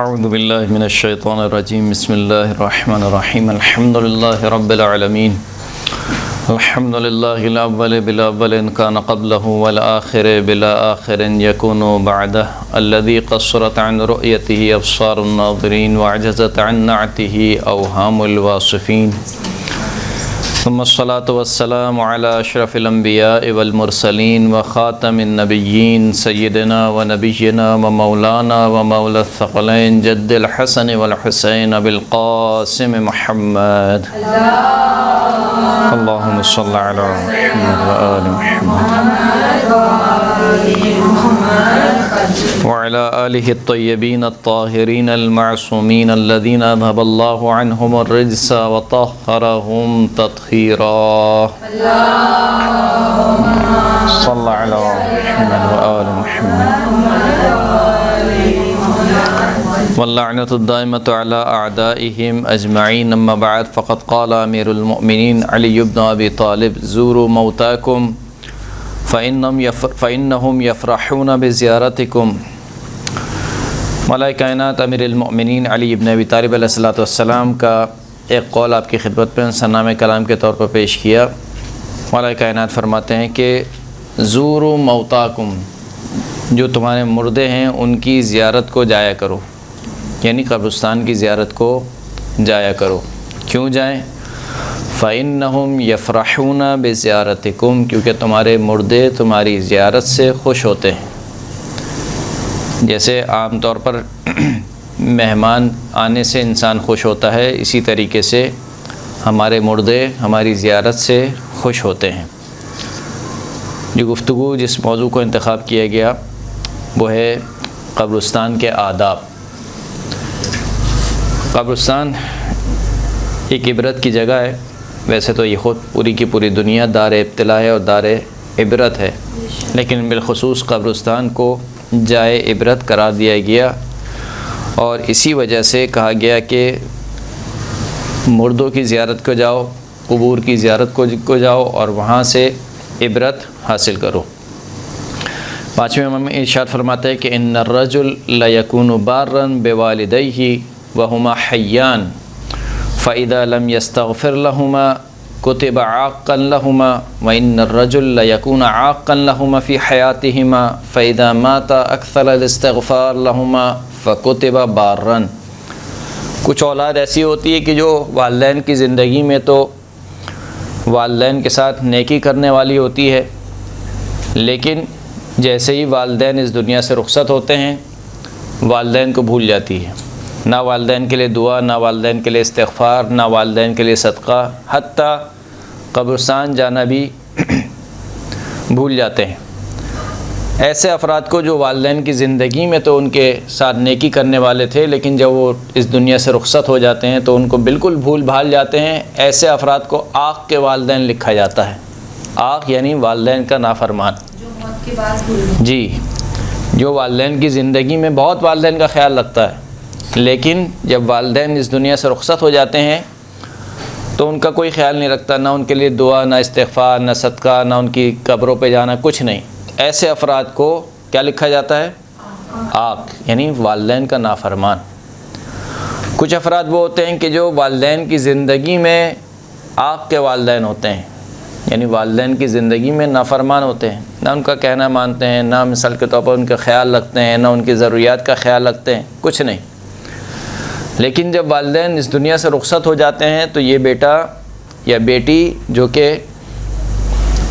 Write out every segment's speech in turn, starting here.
اعوذ باللہ من الشیطان الرجیم بسم اللہ الرحمن الرحیم الحمد للہ رب العالمین الحمد للہ الاول بالاول کان قبلہ والآخر بالآخر یکون بعدہ الذی قصرت عن رؤیتہ ابصار الناظرین وعجزت عن نعتہ اوہام الواصفین ثم الصلاة والسلام على اشرف الانبیاء والمرسلین وخاتم النبیین سیدنا ونبینا ومولانا ومولا الثقلین جد الحسن والحسین بالقاسم محمد اللہم صل علی محمد وآل محمد وعلى آلہ الطیبین الطاہرین المعصومین الذین اذهب اللہ عنہم الرجس وطہرہم تطہیرا صل علی محمد وآل محمد واللعنۃ الدائمۃ علی اعدائہم اجمعین اما بعد فقد قال امیر المؤمنین علی بن ابی طالب زوروا موتاکم فإنهم يفرحون بزیارتکم۔ مولا کائنات امیر المؤمنین علی بن ابی طالب علیہ السلام کا ایک قول آپ کی خدمت میں ثناء کلام کے طور پر پیش کیا۔ مولا کائنات فرماتے ہیں کہ زوروا موتاکم، جو تمہارے مردے ہیں ان کی زیارت کو جایا کرو، یعنی قبرستان کی زیارت کو جایا کرو۔ کیوں جائیں؟ فَإِنَّهُمْ يَفْرَحُونَ بِزِيَارَتِكُمْ، کیونکہ تمہارے مردے تمہاری زیارت سے خوش ہوتے ہیں۔ جیسے عام طور پر مہمان آنے سے انسان خوش ہوتا ہے، اسی طریقے سے ہمارے مردے ہماری زیارت سے خوش ہوتے ہیں۔ جو گفتگو جس موضوع کو انتخاب کیا گیا وہ ہے قبرستان کے آداب۔ قبرستان ایک عبرت کی جگہ ہے، ویسے تو یہ خود پوری کی پوری دنیا دار ابتلا ہے اور دار عبرت ہے، لیکن بالخصوص قبرستان کو جائے عبرت قرار دیا گیا، اور اسی وجہ سے کہا گیا کہ مردوں کی زیارت کو جاؤ، قبور کی زیارت کو جاؤ اور وہاں سے عبرت حاصل کرو۔ پانچویں امام ارشاد فرماتے ہیں کہ ان الرجل لیکون بارا بوالدیہ وہما حیان فَإِذَا لَمْ يَسْتَغْفِرْ لَهُمَا كُتِبَ عَاقًّا لَهُمَا وَإِنَّ الرَّجُلَ لَيَكُونَ عَاقًّا لَهُمَا فِي حَيَاتِهِمَا فَإِذَا مَاتَ أَكْثَرَ الْإِسْتِغْفَارِ لَهُمَا فَكُتِبَ بَارًّا۔ کچھ اولاد ایسی ہوتی ہے کہ جو والدین کی زندگی میں تو والدین کے ساتھ نیکی کرنے والی ہوتی ہے، لیکن جیسے ہی والدین اس دنیا سے رخصت ہوتے ہیں والدین کو بھول جاتی ہے، نہ والدین کے لیے دعا، نہ والدین کے لیے استغفار، نہ والدین کے لیے صدقہ، حتیٰ قبرستان جانا بھی بھول جاتے ہیں۔ ایسے افراد کو جو والدین کی زندگی میں تو ان کے ساتھ نیکی کرنے والے تھے، لیکن جب وہ اس دنیا سے رخصت ہو جاتے ہیں تو ان کو بالکل بھول بھال جاتے ہیں۔ ایسے افراد کو عاق کے والدین لکھا جاتا ہے۔ عاق یعنی والدین کا نافرمان، جی، جو والدین کی زندگی میں بہت والدین کا خیال رکھتا ہے، لیکن جب والدین اس دنیا سے رخصت ہو جاتے ہیں تو ان کا کوئی خیال نہیں رکھتا، نہ ان کے لیے دعا، نہ استغفار، نہ صدقہ، نہ ان کی قبروں پہ جانا، کچھ نہیں۔ ایسے افراد کو کیا لکھا جاتا ہے؟ عاق، یعنی والدین کا نافرمان۔ کچھ افراد وہ ہوتے ہیں کہ جو والدین کی زندگی میں عاق کے والدین ہوتے ہیں، یعنی والدین کی زندگی میں نافرمان ہوتے ہیں، نہ ان کا کہنا مانتے ہیں، نہ مثال کے طور پر ان کا خیال رکھتے ہیں، نہ ان کی ضروریات کا خیال رکھتے ہیں، کچھ نہیں۔ لیکن جب والدین اس دنیا سے رخصت ہو جاتے ہیں تو یہ بیٹا یا بیٹی جو کہ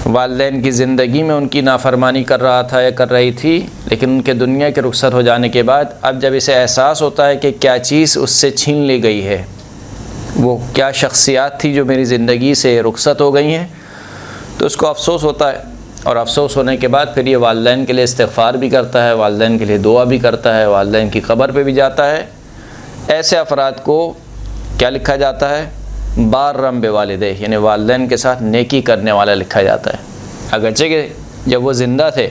والدین کی زندگی میں ان کی نافرمانی کر رہا تھا یا کر رہی تھی، لیکن ان کے دنیا کے رخصت ہو جانے کے بعد اب جب اسے احساس ہوتا ہے کہ کیا چیز اس سے چھین لی گئی ہے، وہ کیا شخصیات تھی جو میری زندگی سے رخصت ہو گئی ہیں، تو اس کو افسوس ہوتا ہے، اور افسوس ہونے کے بعد پھر یہ والدین کے لیے استغفار بھی کرتا ہے، والدین کے لیے دعا بھی کرتا ہے، والدین کی قبر پہ بھی جاتا ہے۔ ایسے افراد کو کیا لکھا جاتا ہے؟ بارم بوالدہ، یعنی والدین کے ساتھ نیکی کرنے والا لکھا جاتا ہے۔ اگرچہ کہ جب وہ زندہ تھے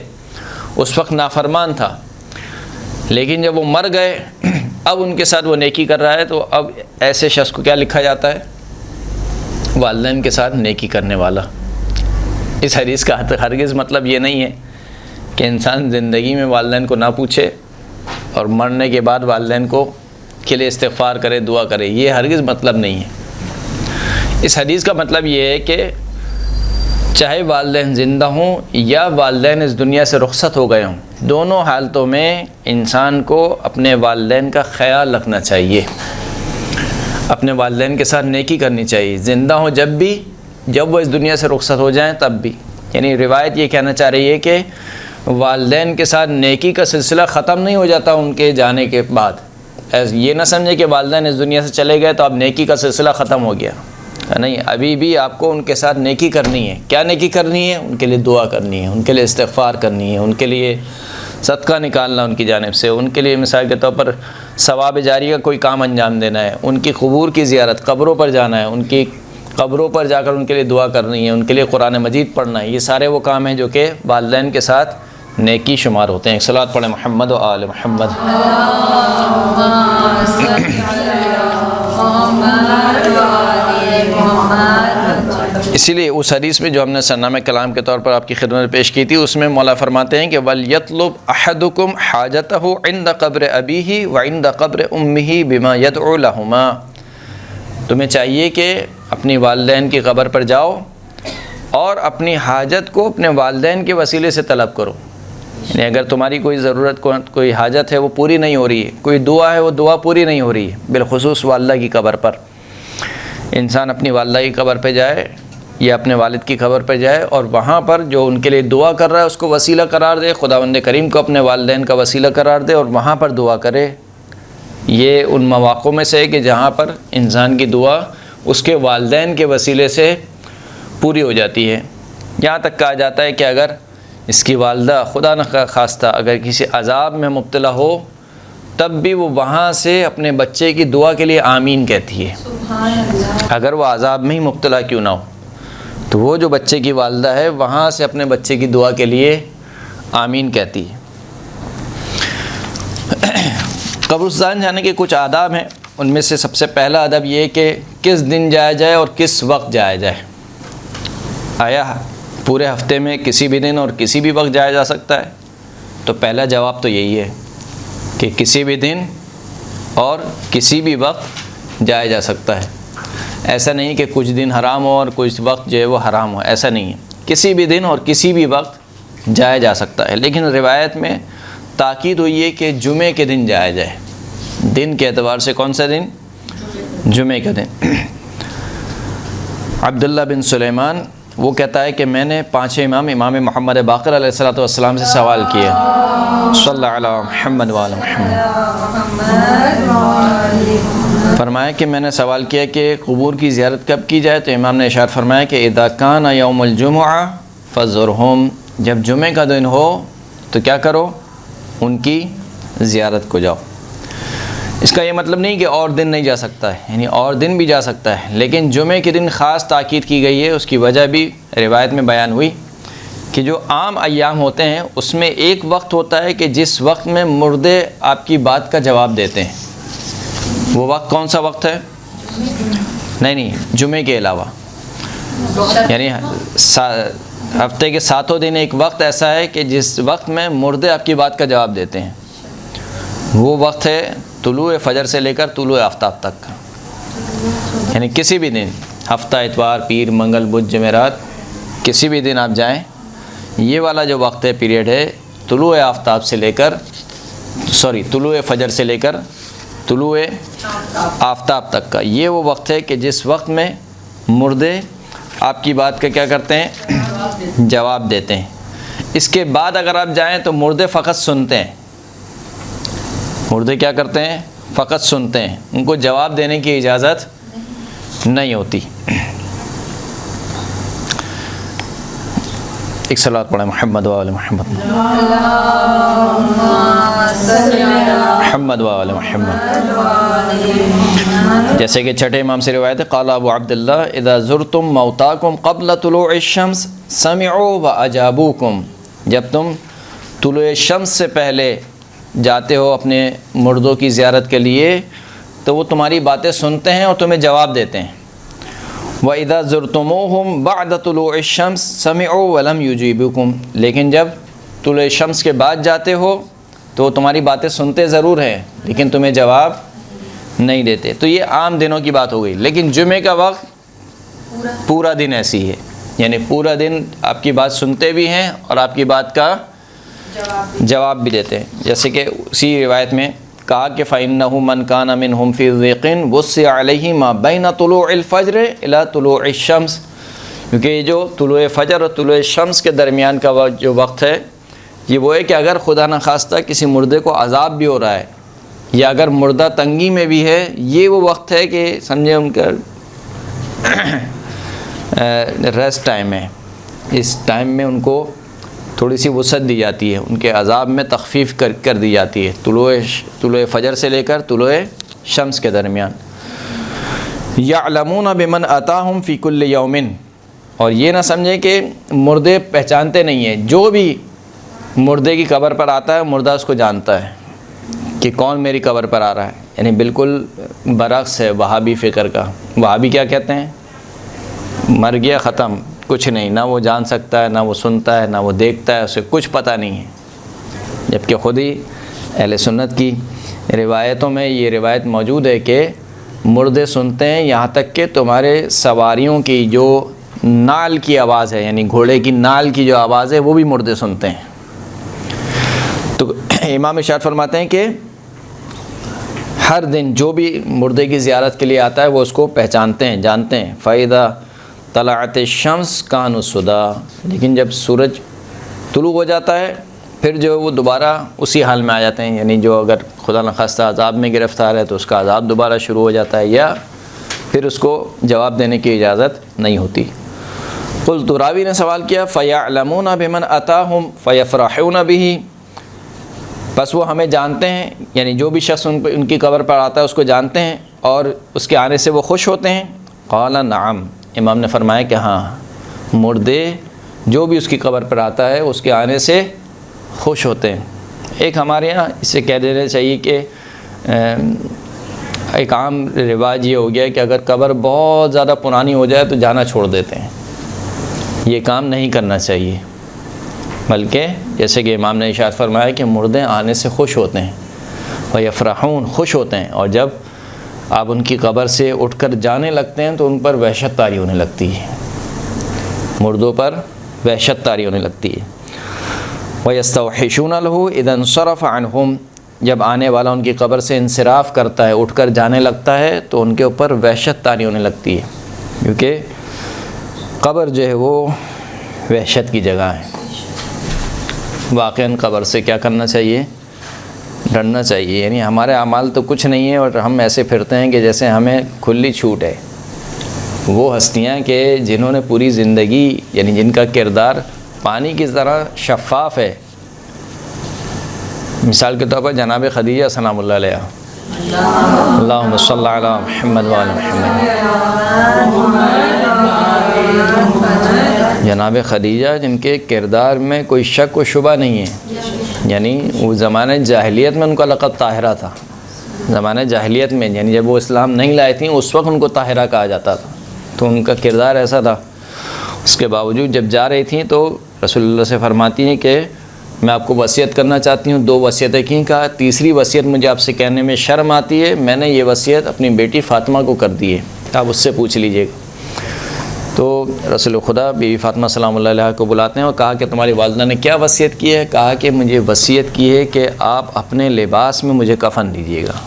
اس وقت نافرمان تھا، لیکن جب وہ مر گئے اب ان کے ساتھ وہ نیکی کر رہا ہے، تو اب ایسے شخص کو کیا لکھا جاتا ہے؟ والدین کے ساتھ نیکی کرنے والا۔ اس حدیث کا ہرگز مطلب یہ نہیں ہے کہ انسان زندگی میں والدین کو نہ پوچھے اور مرنے کے بعد والدین کے لیے استغفار کرے، دعا کرے، یہ ہرگز مطلب نہیں ہے۔ اس حدیث کا مطلب یہ ہے کہ چاہے والدین زندہ ہوں یا والدین اس دنیا سے رخصت ہو گئے ہوں، دونوں حالتوں میں انسان کو اپنے والدین کا خیال رکھنا چاہیے، اپنے والدین کے ساتھ نیکی کرنی چاہیے، زندہ ہوں جب بھی، جب وہ اس دنیا سے رخصت ہو جائیں تب بھی۔ یعنی روایت یہ کہنا چاہ رہی ہے کہ والدین کے ساتھ نیکی کا سلسلہ ختم نہیں ہو جاتا ان کے جانے کے بعد۔ یہ نہ سمجھے کہ والدین اس دنیا سے چلے گئے تو اب نیکی کا سلسلہ ختم ہو گیا، نہیں، ابھی بھی آپ کو ان کے ساتھ نیکی کرنی ہے۔ کیا نیکی کرنی ہے؟ ان کے لیے دعا کرنی ہے، ان کے لیے استغفار کرنی ہے، ان کے لیے صدقہ نکالنا ان کی جانب سے، ان کے لیے مثال کے طور پر ثواب جاری کا کوئی کام انجام دینا ہے، ان کی قبور کی زیارت، قبروں پر جانا ہے، ان کی قبروں پر جا کر ان کے لیے دعا کرنی ہے، ان کے لیے قرآن مجید پڑھنا ہے۔ یہ سارے وہ کام ہیں جو کہ والدین کے ساتھ نیکی شمار ہوتے ہیں۔ صلوات پڑھیں محمد و آل محمد۔ اسی لیے اس حدیث میں جو ہم نے سرنامہ کلام کے طور پر آپ کی خدمت میں پیش کی تھی، اس میں مولا فرماتے ہیں کہ وَلْيَطْلُبْ أَحَدُكُمْ حَاجَتَهُ عِنْدَ قَبْرِ أَبِيهِ وَعِنْدَ قَبْرِ أُمِّهِ بِمَا يَدْعُو لَهُمَا۔ تمہیں چاہیے کہ اپنی والدین کی قبر پر جاؤ اور اپنی حاجت کو اپنے والدین کے وسیلے سے طلب کرو۔ یعنی اگر تمہاری کوئی ضرورت، کوئی حاجت ہے وہ پوری نہیں ہو رہی ہے، کوئی دعا ہے وہ دعا پوری نہیں ہو رہی ہے، بالخصوص والدہ کی قبر پر، انسان اپنی والدہ کی قبر پہ جائے یا اپنے والد کی قبر پہ جائے اور وہاں پر جو ان کے لیے دعا کر رہا ہے اس کو وسیلہ قرار دے، خداوند کریم کو اپنے والدین کا وسیلہ قرار دے اور وہاں پر دعا کرے۔ یہ ان مواقع میں سے ہے کہ جہاں پر انسان کی دعا اس کے والدین کے وسیلے سے پوری ہو جاتی ہے۔ یہاں تک کہا جاتا ہے کہ اگر اس کی والدہ خدا نہ خواستہ اگر کسی عذاب میں مبتلا ہو تب بھی وہ وہاں سے اپنے بچے کی دعا کے لیے آمین کہتی ہے، اگر وہ عذاب میں ہی مبتلا کیوں نہ ہو، تو وہ جو بچے کی والدہ ہے وہاں سے اپنے بچے کی دعا کے لیے آمین کہتی ہے۔ قبرستان جانے کے کچھ آداب ہیں، ان میں سے سب سے پہلا ادب یہ کہ کس دن جایا جائے اور کس وقت جایا جائے۔ آیا پورے ہفتے میں کسی بھی دن اور کسی بھی وقت جایا جا سکتا ہے؟ تو پہلا جواب تو یہی ہے کہ کسی بھی دن اور کسی بھی وقت جایا جا سکتا ہے۔ ایسا نہیں کہ کچھ دن حرام ہو اور کچھ وقت جو ہے وہ حرام ہو، ایسا نہیں ہے، کسی بھی دن اور کسی بھی وقت جایا جا سکتا ہے۔ لیکن روایت میں تاکید ہوئی ہے کہ جمعے کے دن جایا جائے، دن کے اعتبار سے کون سا دن؟ جمعے کا دن۔ عبداللہ بن سلیمان وہ کہتا ہے کہ میں نے پانچیں امام محمد باقر علیہ الصلوۃ والسلام سے سوال کیا، صلی اللہ علیہ محمد وعلی محمد، فرمایا کہ میں نے سوال کیا کہ قبور کی زیارت کب کی جائے، تو امام نے ارشاد فرمایا کہ اذا کان یوم الجمعہ فزرہم، جب جمعے کا دن ہو تو کیا کرو؟ ان کی زیارت کو جاؤ۔ اس کا یہ مطلب نہیں کہ اور دن نہیں جا سکتا ہے، یعنی اور دن بھی جا سکتا ہے، لیکن جمعے کے دن خاص تاکید کی گئی ہے۔ اس کی وجہ بھی روایت میں بیان ہوئی کہ جو عام ایام ہوتے ہیں اس میں ایک وقت ہوتا ہے کہ جس وقت میں مردے آپ کی بات کا جواب دیتے ہیں۔ وہ وقت کون سا وقت ہے؟ نہیں، جمعے کے علاوہ، یعنی ہفتے کے 7 دن ایک وقت ایسا ہے کہ جس وقت میں مردے آپ کی بات کا جواب دیتے ہیں۔ وہ وقت ہے طلوع فجر سے لے کر طلوع آفتاب تک کا، یعنی کسی بھی دن، ہفتہ، اتوار، پیر، منگل، بدھ، جمعرات، کسی بھی دن آپ جائیں، یہ والا جو وقت ہے، پیریڈ ہے، طلوع آفتاب سے لے کر طلوع فجر سے لے کر طلوع آفتاب تک کا، یہ وہ وقت ہے کہ جس وقت میں مردے آپ کی بات کا کیا کرتے ہیں؟ جواب دیتے ہیں۔ اس کے بعد اگر آپ جائیں تو مردے فقط سنتے ہیں۔ مردے کیا کرتے ہیں؟ فقط سنتے ہیں، ان کو جواب دینے کی اجازت نہیں ہوتی۔ ایک صلوات پڑھیں محمد و آل محمد، محمد و آل محمد۔ جیسے کہ چھٹے امام سے روایت ہے، قال ابو عبداللہ اذا زرتم موتاکم قبل طلوع الشمس سمعوا واجابوکم، جب تم طلوع شمس سے پہلے جاتے ہو اپنے مردوں کی زیارت کے لیے تو وہ تمہاری باتیں سنتے ہیں اور تمہیں جواب دیتے ہیں۔ وَإِذَا زُرْتُمُوهُمْ بَعْدَ طُلُوعِ الشَّمْسِ سَمِعُوا وَلَمْ يُجِيبُوكُمْ، لیکن جب طلوع شمس کے بعد جاتے ہو تو تمہاری باتیں سنتے ضرور ہیں لیکن تمہیں جواب نہیں دیتے. تو یہ عام دنوں کی بات ہو گئی. لیکن جمعے کا وقت پورا دن ایسی ہے، یعنی پورا دن آپ کی بات سنتے بھی ہیں اور آپ کی بات کا جواب بھی دیتے ہیں. جیسے کہ اسی روایت میں کہا کہ فَإِنَّهُ مَنْ كَانَ مِنْهُمْ فِي ضِيقٍ وُسِّعَ عَلَيْهِ مَا بَيْنَ طُلُوعِ الْفَجْرِ إِلَى طُلُوعِ الشَّمْسِ. کیونکہ یہ جو طلوع فجر اور طلوع شمس کے درمیان کا جو وقت ہے یہ وہ ہے کہ اگر خدا نخواستہ کسی مردے کو عذاب بھی ہو رہا ہے یا اگر مردہ تنگی میں بھی ہے، یہ وہ وقت ہے کہ سمجھے ان کا ریسٹ ٹائم ہے. اس ٹائم میں ان کو تھوڑی سی وسعت دی جاتی ہے، ان کے عذاب میں تخفیف کر دی جاتی ہے طلوع فجر سے لے کر طلوع شمس کے درمیان. یعلمون بمن اتاہم فی کل یوم. اور یہ نہ سمجھیں کہ مردے پہچانتے نہیں ہیں، جو بھی مردے کی قبر پر آتا ہے مردہ اس کو جانتا ہے کہ کون میری قبر پر آ رہا ہے. یعنی بالکل برعکس ہے وہابی فکر کا. وہابی کیا کہتے ہیں؟ مر گیا ختم، کچھ نہیں، نہ وہ جان سکتا ہے، نہ وہ سنتا ہے، نہ وہ دیکھتا ہے، اسے کچھ پتہ نہیں ہے. جبکہ خود ہی اہل سنت کی روایتوں میں یہ روایت موجود ہے کہ مردے سنتے ہیں، یہاں تک کہ تمہارے سواریوں کی جو نال کی آواز ہے، یعنی گھوڑے کی نال کی جو آواز ہے وہ بھی مردے سنتے ہیں. تو امام ارشاد فرماتے ہیں کہ ہر دن جو بھی مردے کی زیارت کے لیے آتا ہے وہ اس کو پہچانتے ہیں، جانتے ہیں. فَإِذَا طَلَعَتِ الشَّمْسُ كَانُوا صُدًى. لیکن جب سورج طلوع ہو جاتا ہے پھر جو وہ دوبارہ اسی حال میں آ جاتے ہیں. یعنی جو اگر خدا نخواستہ عذاب میں گرفتار ہے تو اس کا عذاب دوبارہ شروع ہو جاتا ہے یا پھر اس کو جواب دینے کی اجازت نہیں ہوتی. قلت، راوی نے سوال کیا فَيَعْلَمُونَ بِمَنْ أَتَاهُمْ فَيَفْرَحُونَ بِهِ. بس وہ ہمیں جانتے ہیں، یعنی جو بھی شخص ان کی قبر پر آتا ہے اس کو جانتے ہیں اور اس کے آنے سے وہ خوش ہوتے ہیں. قال نعم. امام نے فرمایا کہ ہاں، مردے جو بھی اس کی قبر پر آتا ہے اس کے آنے سے خوش ہوتے ہیں. ایک ہمارے یہاں اسے کہہ دینا چاہیے کہ ایک عام رواج یہ ہو گیا ہے کہ اگر قبر بہت زیادہ پرانی ہو جائے تو جانا چھوڑ دیتے ہیں. یہ کام نہیں کرنا چاہیے، بلکہ جیسے کہ امام نے ارشاد فرمایا کہ مردے آنے سے خوش ہوتے ہیں. وَيَفْرَحُونَ، خوش ہوتے ہیں. اور جب آپ ان کی قبر سے اٹھ کر جانے لگتے ہیں تو ان پر وحشت طاری ہونے لگتی ہے، مردوں پر وحشت طاری ہونے لگتی ہے. وَيَسْتَوْحِشُونَ لَهُ إِذَا انصَرَفَ عَنْهُمْ. جب آنے والا ان کی قبر سے انصراف کرتا ہے، اٹھ کر جانے لگتا ہے تو ان کے اوپر وحشت طاری ہونے لگتی ہے، کیونکہ قبر جو ہے وہ وحشت کی جگہ ہے. واقعاً قبر سے کیا کرنا چاہیے؟ ڈرنا چاہیے. یعنی ہمارے اعمال تو کچھ نہیں ہے اور ہم ایسے پھرتے ہیں کہ جیسے ہمیں کھلی چھوٹ ہے. وہ ہستیاں کہ جنہوں نے پوری زندگی، یعنی جن کا کردار پانی کی طرح شفاف ہے. مثال کے طور پر جناب خدیجہ سلام اللہ علیہ، اللہم صلی علی محمد وعلی محمد. جناب خدیجہ جن کے کردار میں کوئی شک و شبہ نہیں ہے. یعنی وہ زمانہ جاہلیت میں ان کا لقب طاہرہ تھا. زمانہ جاہلیت میں، یعنی جب وہ اسلام نہیں لائے تھیں اس وقت ان کو طاہرہ کہا جاتا تھا. تو ان کا کردار ایسا تھا. اس کے باوجود جب جا رہی تھیں تو رسول اللہ سے فرماتی ہیں کہ میں آپ کو وصیت کرنا چاہتی ہوں. 2 وصیتیں کی. کہا تیسری وصیت مجھے آپ سے کہنے میں شرم آتی ہے، میں نے یہ وصیت اپنی بیٹی فاطمہ کو کر دی ہے، آپ اس سے پوچھ لیجئے گا. تو رسول خدا بیوی فاطمہ سلام اللہ علیہ کو بلاتے ہیں اور کہا کہ تمہاری والدہ نے کیا وصیت کی ہے؟ کہا کہ مجھے وصیت کی ہے کہ آپ اپنے لباس میں مجھے کفن دیجیے گا.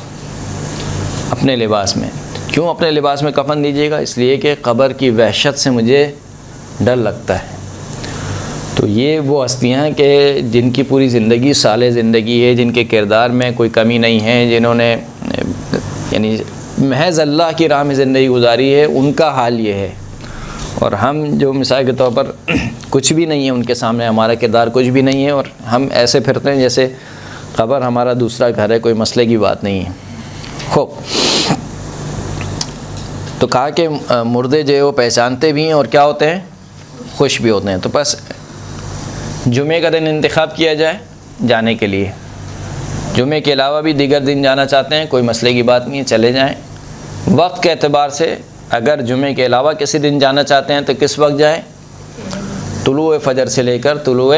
اپنے لباس میں. کیوں اپنے لباس میں کفن دیجیے گا؟ اس لیے کہ قبر کی وحشت سے مجھے ڈر لگتا ہے. تو یہ وہ ہستیاں ہیں کہ جن کی پوری زندگی صالح زندگی ہے، جن کے کردار میں کوئی کمی نہیں ہے، جنہوں نے یعنی محض اللہ کی راہ میں زندگی گزاری ہے، ان کا حال یہ ہے. اور ہم جو مثال کے طور پر کچھ بھی نہیں ہے ان کے سامنے، ہمارا کردار کچھ بھی نہیں ہے اور ہم ایسے پھرتے ہیں جیسے قبر ہمارا دوسرا گھر ہے، کوئی مسئلے کی بات نہیں ہے. خوب تو کہا کہ مردے جو ہے وہ پہچانتے بھی ہیں اور کیا ہوتے ہیں؟ خوش بھی ہوتے ہیں. تو بس جمعے کا دن انتخاب کیا جائے جانے کے لیے. جمعے کے علاوہ بھی دیگر دن جانا چاہتے ہیں، کوئی مسئلے کی بات نہیں ہے، چلے جائیں. وقت کے اعتبار سے اگر جمعے کے علاوہ کسی دن جانا چاہتے ہیں تو کس وقت جائیں؟ طلوع فجر سے لے کر طلوع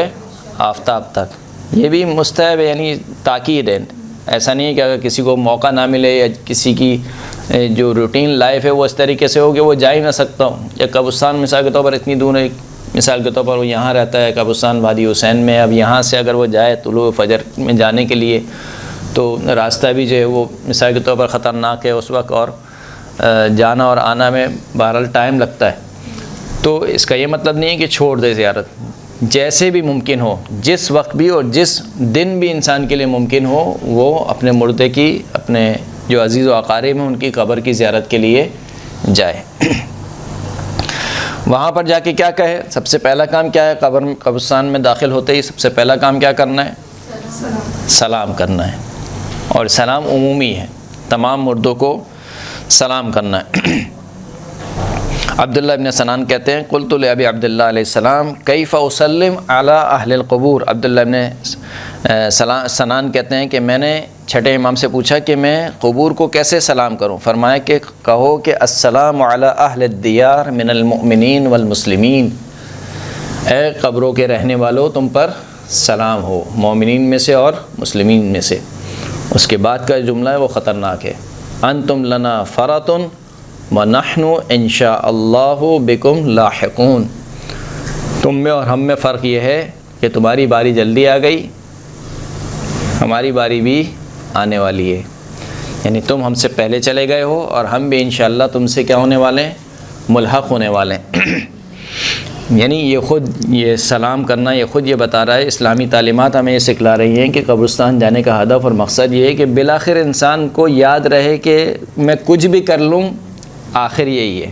آفتاب تک. یہ بھی مستحب ہے، یعنی تاکید ہے، ایسا نہیں ہے کہ اگر کسی کو موقع نہ ملے یا کسی کی جو روٹین لائف ہے وہ اس طریقے سے ہو کہ وہ جا ہی نہ سکتا ہو، یا قبرستان مثال کے طور پر اتنی دور ہے، مثال کے طور پر وہ یہاں رہتا ہے قبرستان وادی حسین میں، اب یہاں سے اگر وہ جائے طلوع فجر میں جانے کے لیے تو راستہ بھی جو ہے وہ مثال کے طور پر خطرناک ہے اس وقت، اور جانا اور آنا میں بہرحال ٹائم لگتا ہے، تو اس کا یہ مطلب نہیں ہے کہ چھوڑ دے زیارت، جیسے بھی ممکن ہو، جس وقت بھی اور جس دن بھی انسان کے لیے ممکن ہو، وہ اپنے مردے کی، اپنے جو عزیز و اقارب ہیں ان کی قبر کی زیارت کے لیے جائے۔ وہاں پر جا کے کیا کہے؟ سب سے پہلا کام کیا ہے؟ قبرستان میں داخل ہوتے ہی سب سے پہلا کام کیا کرنا ہے؟ سلام کرنا ہے، اور سلام عمومی ہے، تمام مردوں کو سلام کرنا ہے۔ عبداللہ ابن سنان کہتے ہیں قلت لابی عبداللہ علیہ السلام کیف اسلم علی اہل القبور، عبداللہ ابن سنان کہتے ہیں کہ میں نے چھٹے امام سے پوچھا کہ میں قبور کو کیسے سلام کروں، فرمایا کہ کہو کہ السلام علی اہل الدیار من المؤمنین والمسلمین، اے قبروں کے رہنے والوں تم پر سلام ہو، مومنین میں سے اور مسلمین میں سے۔ اس کے بعد کا جملہ ہے وہ خطرناک ہے، انتم لنا فراتن وَنَحْنُ إِن شَاءَ اللَّهُ بِكُمْ لاحقون، تم میں اور ہم میں فرق یہ ہے کہ تمہاری باری جلدی آ گئی، ہماری باری بھی آنے والی ہے، یعنی تم ہم سے پہلے چلے گئے ہو اور ہم بھی انشاءاللہ تم سے کیا ہونے والے ہیں؟ ملحق ہونے والے ہیں۔ یعنی یہ خود یہ سلام کرنا یہ خود یہ بتا رہا ہے، اسلامی تعلیمات ہمیں یہ سکھلا رہی ہیں کہ قبرستان جانے کا ہدف اور مقصد یہ ہے کہ بالآخر انسان کو یاد رہے کہ میں کچھ بھی کر لوں آخر یہی ہے،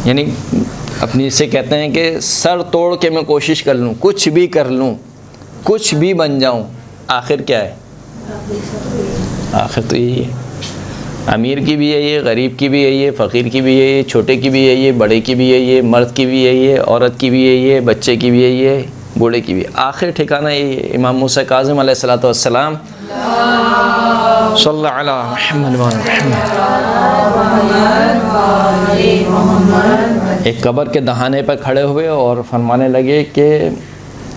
یعنی اپنی سے کہتے ہیں کہ سر توڑ کے میں کوشش کر لوں، کچھ بھی کر لوں، کچھ بھی بن جاؤں، آخر کیا ہے؟ آخر تو یہی ہے، امیر کی بھی یہی ہے، غریب کی بھی یہی ہے، فقیر کی بھی یہی ہے، چھوٹے کی بھی یہی ہے، بڑے کی بھی یہی ہے، مرد کی بھی یہی ہے، عورت کی بھی یہی ہے، بچے کی بھی یہی ہے، بوڑھے کی بھی، آخر ٹھکانہ یہی ہے۔ امام موسیٰ کاظم علیہ السلام صلی اللہ علیہ محمد ایک قبر کے دہانے پر کھڑے ہوئے اور فرمانے لگے کہ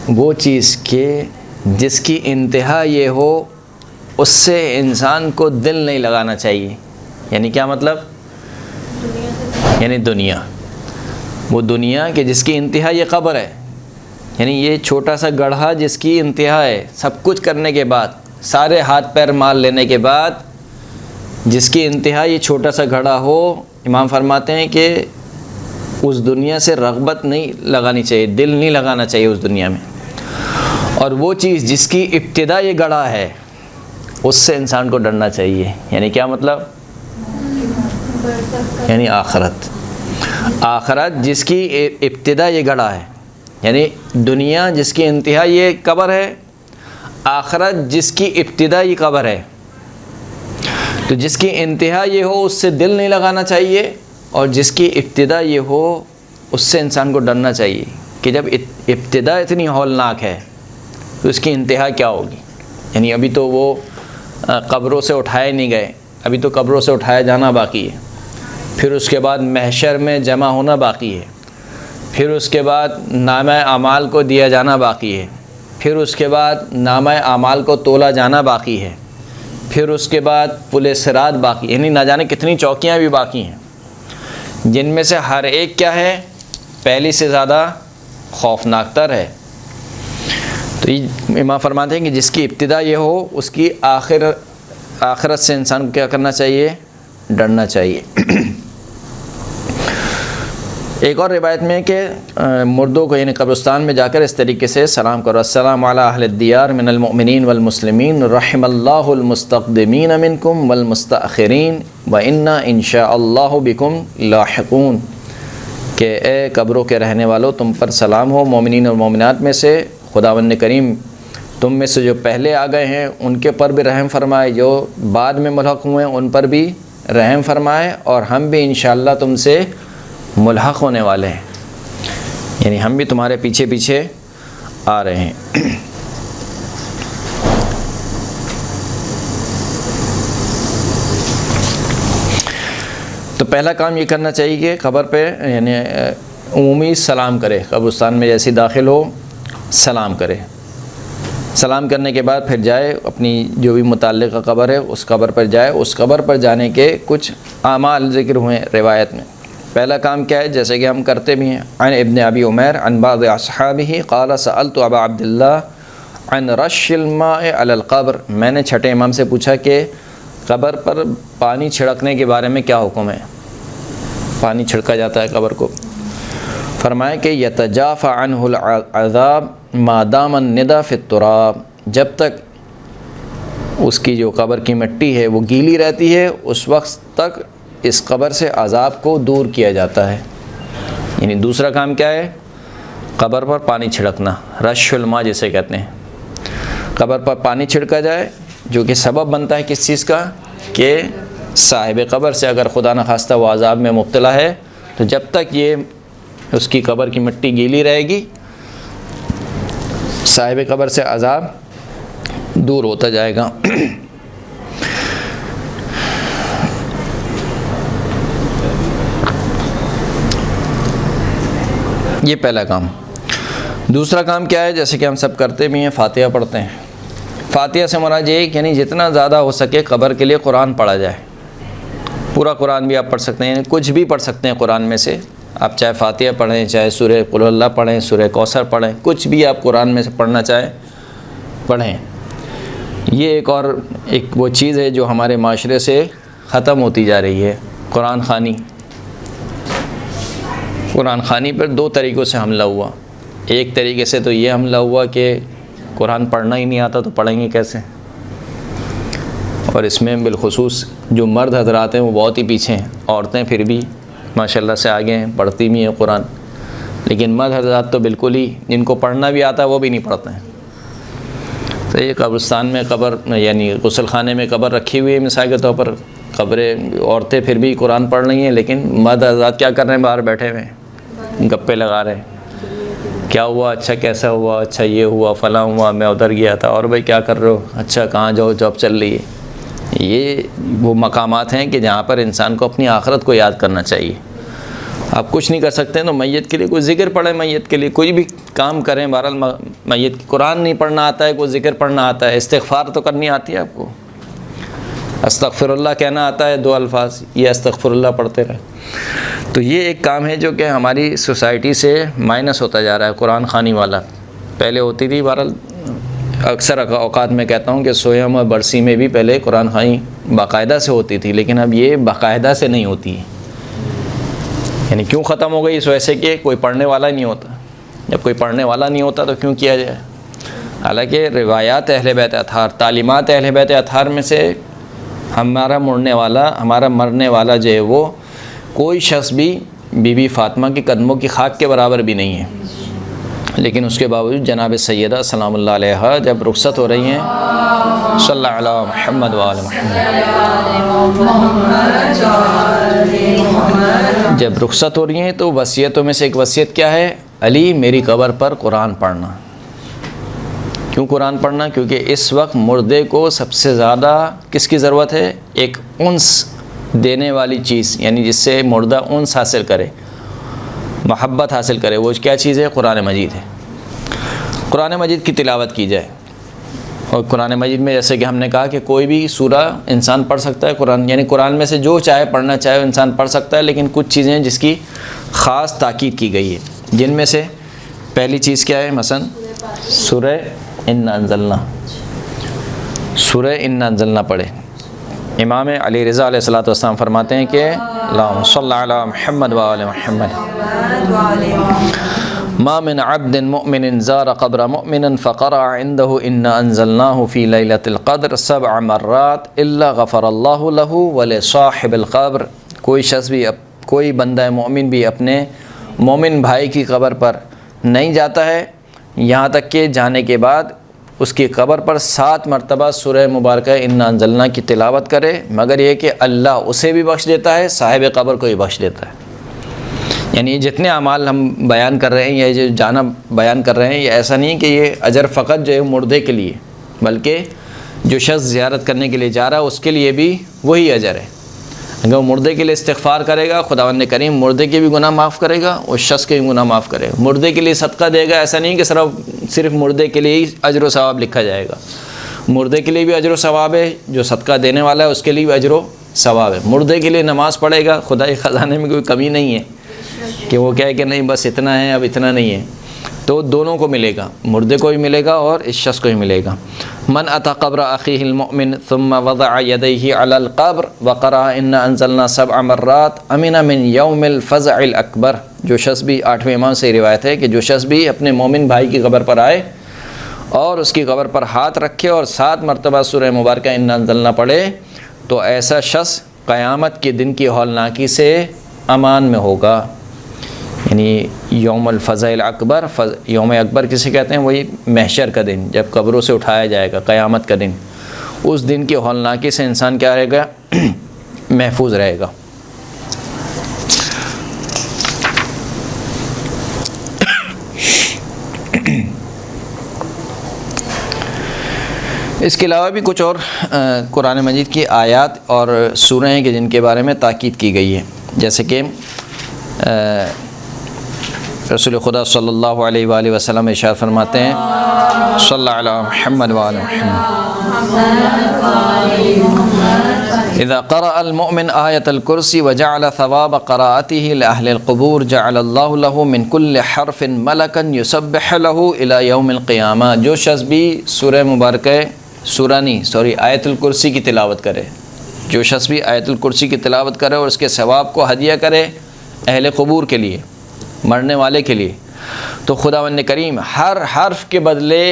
وہ چیز کہ جس کی انتہا یہ ہو اس سے انسان کو دل نہیں لگانا چاہیے، یعنی کیا مطلب؟ یعنی دنیا، وہ دنیا کہ جس کی انتہا یہ قبر ہے، یعنی یہ چھوٹا سا گڑھا جس کی انتہا ہے، سب کچھ کرنے کے بعد، سارے ہاتھ پیر مار لینے کے بعد جس کی انتہا یہ چھوٹا سا گھڑا ہو، امام فرماتے ہیں کہ اس دنیا سے رغبت نہیں لگانی چاہیے، دل نہیں لگانا چاہیے اس دنیا میں، اور وہ چیز جس کی ابتدا یہ گڑھا ہے اس سے انسان کو ڈرنا چاہیے، یعنی کیا مطلب؟ یعنی آخرت، آخرت جس کی ابتدا یہ گڑھا ہے، یعنی دنیا جس کی انتہا یہ قبر ہے، آخرت جس کی ابتدا یہ قبر ہے، تو جس کی انتہا یہ ہو اس سے دل نہیں لگانا چاہیے، اور جس کی ابتدا یہ ہو اس سے انسان کو ڈرنا چاہیے کہ جب ابتدا اتنی ہولناک ہے تو اس کی انتہا کیا ہوگی۔ یعنی ابھی تو وہ قبروں سے اٹھائے نہیں گئے، ابھی تو قبروں سے اٹھایا جانا باقی ہے، پھر اس کے بعد محشر میں جمع ہونا باقی ہے، پھر اس کے بعد نامہ اعمال کو دیا جانا باقی ہے، پھر اس کے بعد نامہ اعمال کو تولا جانا باقی ہے، پھر اس کے بعد پل صراط باقی، یعنی نہ جانے کتنی چوکیاں بھی باقی ہیں، جن میں سے ہر ایک کیا ہے؟ پہلی سے زیادہ خوفناک تر ہے۔ تو امام فرماتے ہیں کہ جس کی ابتدا یہ ہو اس کی آخرت سے انسان کو کیا کرنا چاہیے؟ ڈرنا چاہیے۔ ایک اور روایت میں کہ مردوں کو یعنی قبرستان میں جا کر اس طریقے سے سلام کرو، السلام علی اہل الدیار من المؤمنین والمسلمین رحم اللہ المستقدمین منکم والمستأخرین وإنا ان شاء اللہ بکم لاحقون، کہ اے قبروں کے رہنے والوں تم پر سلام ہو، مومنین اور مومنات میں سے خداوند کریم تم میں سے جو پہلے آ گئے ہیں ان کے پر بھی رحم فرمائے، جو بعد میں ملحق ہوئے ہیں ان پر بھی رحم فرمائے، اور ہم بھی انشاءاللہ تم سے ملحق ہونے والے ہیں، یعنی ہم بھی تمہارے پیچھے پیچھے آ رہے ہیں۔ تو پہلا کام یہ کرنا چاہیے کہ قبر پہ یعنی عمومی سلام کرے، قبرستان میں جیسے داخل ہو سلام کرے، سلام کرنے کے بعد پھر جائے اپنی جو بھی متعلقہ قبر ہے اس قبر پر جائے. اس قبر پر جانے کے کچھ اعمال ذکر ہوئے روایت میں. پہلا کام کیا ہے جیسے کہ ہم کرتے بھی ہیں. عن ابن ابی عمیر عن بعض اصحابہ قال سألت ابا عبداللہ عن رش الماء علی القبر. میں نے چھٹے امام سے پوچھا کہ قبر پر پانی چھڑکنے کے بارے میں کیا حکم ہے. پانی چھڑکا جاتا ہے قبر کو. فرمایا کہ یتجافى عنہ العذاب ما دام الندى في التراب. جب تک اس کی جو قبر کی مٹی ہے وہ گیلی رہتی ہے اس وقت تک اس قبر سے عذاب کو دور کیا جاتا ہے. یعنی دوسرا کام کیا ہے؟ قبر پر پانی چھڑکنا، رش الماء جسے کہتے ہیں. قبر پر پانی چھڑکا جائے جو کہ سبب بنتا ہے کس چیز کا؟ کہ صاحب قبر سے اگر خدا نخواستہ وہ عذاب میں مبتلا ہے تو جب تک یہ اس کی قبر کی مٹی گیلی رہے گی صاحب قبر سے عذاب دور ہوتا جائے گا. یہ پہلا کام. دوسرا کام کیا ہے جیسے کہ ہم سب کرتے بھی ہیں، فاتحہ پڑھتے ہیں. فاتحہ سے مراد یہ یعنی جتنا زیادہ ہو سکے قبر کے لیے قرآن پڑھا جائے. پورا قرآن بھی آپ پڑھ سکتے ہیں، یعنی کچھ بھی پڑھ سکتے ہیں قرآن میں سے. آپ چاہے فاتحہ پڑھیں، چاہے سورہ قل اللہ پڑھیں، سورہ کوثر پڑھیں، کچھ بھی آپ قرآن میں سے پڑھنا چاہیں پڑھیں. یہ ایک وہ چیز ہے جو ہمارے معاشرے سے ختم ہوتی جا رہی ہے، قرآن خوانی. قرآن خوانی پر دو طریقوں سے حملہ ہوا. ایک طریقے سے تو یہ حملہ ہوا کہ قرآن پڑھنا ہی نہیں آتا تو پڑھیں گے کیسے. اور اس میں بالخصوص جو مرد حضرات ہیں وہ بہت ہی پیچھے ہیں. عورتیں پھر بھی ماشاءاللہ سے آگے ہیں، پڑھتی بھی ہیں قرآن. لیکن مرد حضرات تو بالکل ہی، جن کو پڑھنا بھی آتا ہے وہ بھی نہیں پڑھتے ہیں. تو یہ قبرستان میں قبر یعنی غسل خانے میں قبر رکھی ہوئی ہے مثال کے طور پر. قبریں عورتیں پھر بھی قرآن پڑھ رہی ہیں لیکن مرد حضرات کیا کر رہے ہیں؟ باہر بیٹھے ہوئے ہیں، گپے لگا رہے ہیں. کیا ہوا؟ اچھا کیسا ہوا؟ اچھا یہ ہوا، فلاں ہوا، میں ادھر گیا تھا. اور بھائی کیا کر رہے ہو؟ اچھا کہاں جاؤ، جاب چل رہی ہے. یہ وہ مقامات ہیں کہ جہاں پر انسان کو اپنی آخرت کو یاد کرنا چاہیے. آپ کچھ نہیں کر سکتے تو میت کے لیے کوئی ذکر پڑھیں، میت کے لیے کوئی بھی کام کریں. بہرحال میت کی قرآن نہیں پڑھنا آتا ہے، کوئی ذکر پڑھنا آتا ہے، استغفار تو کرنی آتی ہے آپ کو. استغفر اللہ کہنا آتا ہے 2 الفاظ، یہ استغفر اللہ پڑھتے رہے. تو یہ ایک کام ہے جو کہ ہماری سوسائٹی سے مائنس ہوتا جا رہا ہے، قرآن خوانی والا. پہلے ہوتی تھی. بہرحال اکثر اوقات میں کہتا ہوں کہ سویم اور برسی میں بھی پہلے قرآن خوانی باقاعدہ سے ہوتی تھی، لیکن اب یہ باقاعدہ سے نہیں ہوتی ہے. یعنی کیوں ختم ہو گئی؟ اس وجہ سے کہ کوئی پڑھنے والا نہیں ہوتا. جب کوئی پڑھنے والا نہیں ہوتا تو کیوں کیا جائے؟ حالانکہ روایات اہل بیت اطہار، تعلیمات اہل بیت اطہار میں سے ہمارا مرنے والا جو ہے وہ کوئی شخص بھی بی بی فاطمہ کے قدموں کی خاک کے برابر بھی نہیں ہے. لیکن اس کے باوجود جناب سیدہ سلام اللہ علیہا جب رخصت ہو رہی ہیں، صلی اللہ علیہ محمد وآل محمد، جب رخصت ہو رہی ہیں تو وصیتوں میں سے ایک وصیت کیا ہے؟ علی میری قبر پر قرآن پڑھنا. کیوں قرآن پڑھنا؟ کیونکہ اس وقت مردے کو سب سے زیادہ کس کی ضرورت ہے؟ ایک انس دینے والی چیز، یعنی جس سے مردہ انس حاصل کرے، محبت حاصل کرے. وہ کیا چیز ہے؟ قرآن مجید ہے. قرآن مجید کی تلاوت کی جائے. اور قرآن مجید میں جیسے کہ ہم نے کہا کہ کوئی بھی سورہ انسان پڑھ سکتا ہے. قرآن یعنی قرآن میں سے جو چاہے پڑھنا چاہے انسان پڑھ سکتا ہے، لیکن کچھ چیزیں ہیں جس کی خاص تاکید کی گئی ہے. جن میں سے پہلی چیز کیا ہے؟ مثلا سورہ انا انزلنا، سورہ انا انزلنا پڑھے. امام علی رضا علیہ الصلوۃ والسلام فرماتے ہیں کہ اللہم صلی علی محمد وآل محمد، ما من عبد مؤمن زار قبر مؤمن فقرأ عنده انا انزلناه في ليلة القدر 7 مرات الا غفر اللہ له ولصاحب القبر. کوئی شخص بھی، کوئی بندہ مومن بھی اپنے مومن بھائی کی قبر پر نہیں جاتا ہے یہاں تک کہ جانے کے بعد اس کی قبر پر 7 مرتبہ سورہ مبارکہ انا انزلنا کی تلاوت کرے، مگر یہ کہ اللہ اسے بھی بخش دیتا ہے، صاحب قبر کو بھی بخش دیتا ہے. یعنی جتنے اعمال ہم بیان کر رہے ہیں یا جو جانا بیان کر رہے ہیں، یہ ایسا نہیں کہ یہ اجر فقط جو ہے مردے کے لیے، بلکہ جو شخص زیارت کرنے کے لیے جا رہا ہے اس کے لیے بھی وہی اجر ہے. اگر وہ مردے کے لیے استغفار کرے گا خداوند کریم مردے کے بھی گناہ معاف کرے گا، اس شخص کے بھی گناہ معاف کرے گا۔ مردے کے لیے صدقہ دے گا، ایسا نہیں کہ صرف مردے کے لیے ہی اجر و ثواب لکھا جائے گا، مردے کے لیے بھی اجر و ثواب ہے، جو صدقہ دینے والا ہے اس کے لیے بھی اجر و ثواب ہے۔ مردے کے لیے نماز پڑھے گا، خدائی خزانے میں کوئی کمی نہیں ہے کہ وہ کہے کہ نہیں بس اتنا ہے اب اتنا نہیں ہے، تو دونوں کو ملے گا، مردے کو بھی ملے گا اور اس شخص کو بھی ملے گا۔ من اتى قبر اخيه المؤمن ثم وضع يديه على القبر وقرأ ان انزلنا 7 مرات امن من يوم الفزع الاکبر، جو شخص بھی 8ویں امام سے روایت ہے کہ جو شخص بھی اپنے مومن بھائی کی قبر پر آئے اور اس کی قبر پر ہاتھ رکھے اور 7 مرتبہ سورہ مبارکہ ان انزلنا پڑھے تو ایسا شخص قیامت کے دن کی ہولناکی سے امان میں ہوگا۔ یعنی یوم الفزع الاکبر، یوم اکبر کسے کہتے ہیں؟ وہی محشر کا دن، جب قبروں سے اٹھایا جائے گا، قیامت کا دن، اس دن کی ہولناکی سے انسان کیا رہے گا؟ محفوظ رہے گا۔ اس کے علاوہ بھی کچھ اور قرآن مجید کی آیات اور سورہیں ہیں کہ جن کے بارے میں تاکید کی گئی ہے، جیسے کہ رسول خدا صلی اللہ علیہ وآلہ وسلم ارشاد فرماتے ہیں صلی اللہ علی محمد وآل محمد اذا قرأ المؤمن آیۃ الکرسی وجعل ثواب قراءته لأہل القبور جعل اللہ له من كل حرف ملکا یسبح له الى یوم القیامہ۔ جو شخص بھی سورہ مبارکہ آیت الکرسی کی تلاوت کرے، جو شخص بھی آیت الکرسی کی تلاوت کرے اور اس کے ثواب کو ہدیہ کرے اہل قبور کے لیے، مرنے والے کے لیے، تو خداوند کریم ہر حرف کے بدلے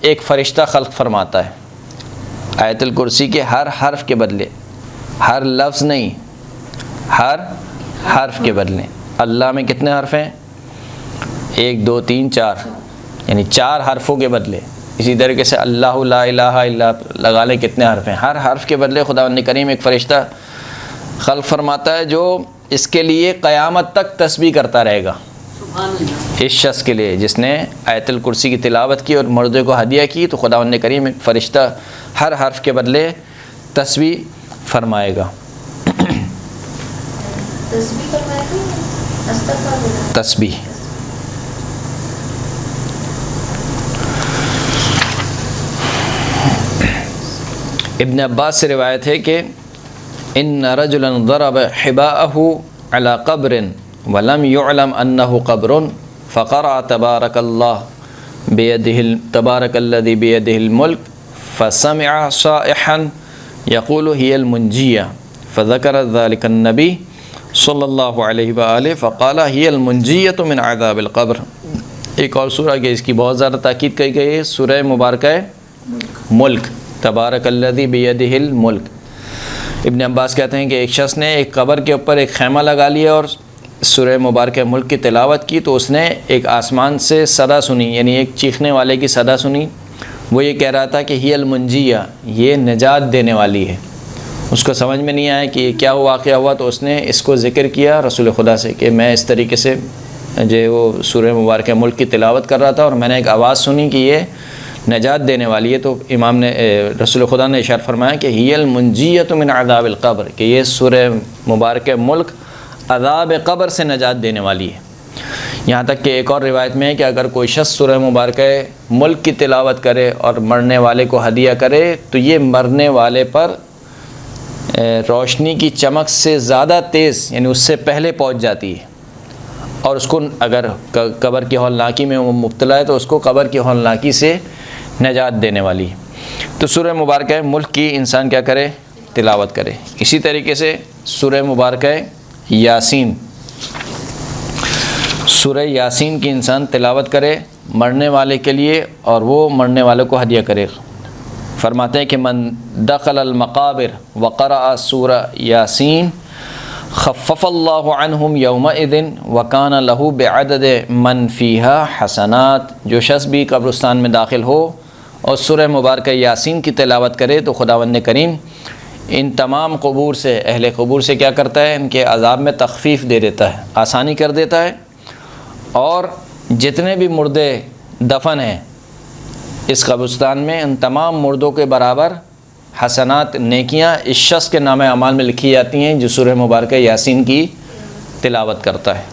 ایک فرشتہ خلق فرماتا ہے۔ آیت الکرسی کے ہر حرف کے بدلے، ہر لفظ نہیں، ہر حرف کے بدلے۔ اللہ میں کتنے حرف ہیں؟ 1 2 3 4، یعنی 4 حرفوں کے بدلے۔ اسی طریقے سے اللہ لا الہ الا لگا لیں کتنے حرف ہیں؟ ہر حرف کے بدلے خداوند کریم ایک فرشتہ خلق فرماتا ہے جو اس کے لیے قیامت تک تسبیح کرتا رہے گا۔ اس شخص کے لیے جس نے آیت الکرسی کی تلاوت کی اور مردے کو ہدیہ کی تو خداوند کریم ایک فرشتہ ہر حرف کے بدلے تسبیح فرمائے گا۔ تسبیح ابن عباس سے روایت ہے کہ ان رجلا ضرب حباءه على قبر ولم يعلم انه قبر فقرأ تبارك الذي بيده الملك فسمع صائحا يقول هي المنجية فذكر ذلك النبي صلی اللہ علیہ وآلہ فقال هي المنجية من عذاب القبر۔ ایک اور سورہ کہ اس کی بہت زیادہ تاکید کی گئی ہے، سورہ مبارکہ ملک، تبارک الذی بیدہ الملک۔ ابن عباس کہتے ہیں کہ ایک شخص نے ایک قبر کے اوپر ایک خیمہ لگا لیا اور سورہ مبارکہ ملک کی تلاوت کی تو اس نے ایک آسمان سے صدا سنی، یعنی ایک چیخنے والے کی صدا سنی۔ وہ یہ کہہ رہا تھا کہ ہی المنجیہ، یہ نجات دینے والی ہے۔ اس کو سمجھ میں نہیں آیا کہ یہ کیا واقعہ ہوا تو اس نے اس کو ذکر کیا رسول خدا سے کہ میں اس طریقے سے جو وہ سورہ مبارکہ ملک کی تلاوت کر رہا تھا اور میں نے ایک آواز سنی کہ یہ نجات دینے والی ہے، تو امام نے رسول خدا نے ارشاد فرمایا کہ ہی المنجیۃ من عذاب القبر، کہ یہ سورہ مبارکہ ملک عذاب قبر سے نجات دینے والی ہے۔ یہاں تک کہ ایک اور روایت میں ہے کہ اگر کوئی شخص سورہ مبارکہ ملک کی تلاوت کرے اور مرنے والے کو ہدیہ کرے تو یہ مرنے والے پر روشنی کی چمک سے زیادہ تیز، یعنی اس سے پہلے پہنچ جاتی ہے، اور اس کو اگر قبر کی ہولناکی میں وہ مبتلا ہے تو اس کو قبر کی ہولناکی سے نجات دینے والی ہے۔ تو سورہ مبارکہ ملک کی انسان کیا کرے؟ تلاوت کرے۔ اسی طریقے سے سورہ مبارکہ یاسین، سورہ یاسین کی انسان تلاوت کرے مرنے والے کے لیے اور وہ مرنے والے کو ہدیہ کرے۔ فرماتے ہیں کہ من دخل المقابر وقرأ سورہ یاسین خفف اللہ عنہم یومئذ وکان لہ بعدد من فیہا حسنات۔ جو شخص بھی قبرستان میں داخل ہو اور سورہ مبارکہ یاسین کی تلاوت کرے تو خداوند کریم ان تمام قبور سے، اہل قبور سے کیا کرتا ہے؟ ان کے عذاب میں تخفیف دے دیتا ہے، آسانی کر دیتا ہے، اور جتنے بھی مردے دفن ہیں اس قبرستان میں ان تمام مردوں کے برابر حسنات نیکیاں اس شخص کے نامہ اعمال میں لکھی جاتی ہیں جو سورہ مبارکہ یاسین کی تلاوت کرتا ہے۔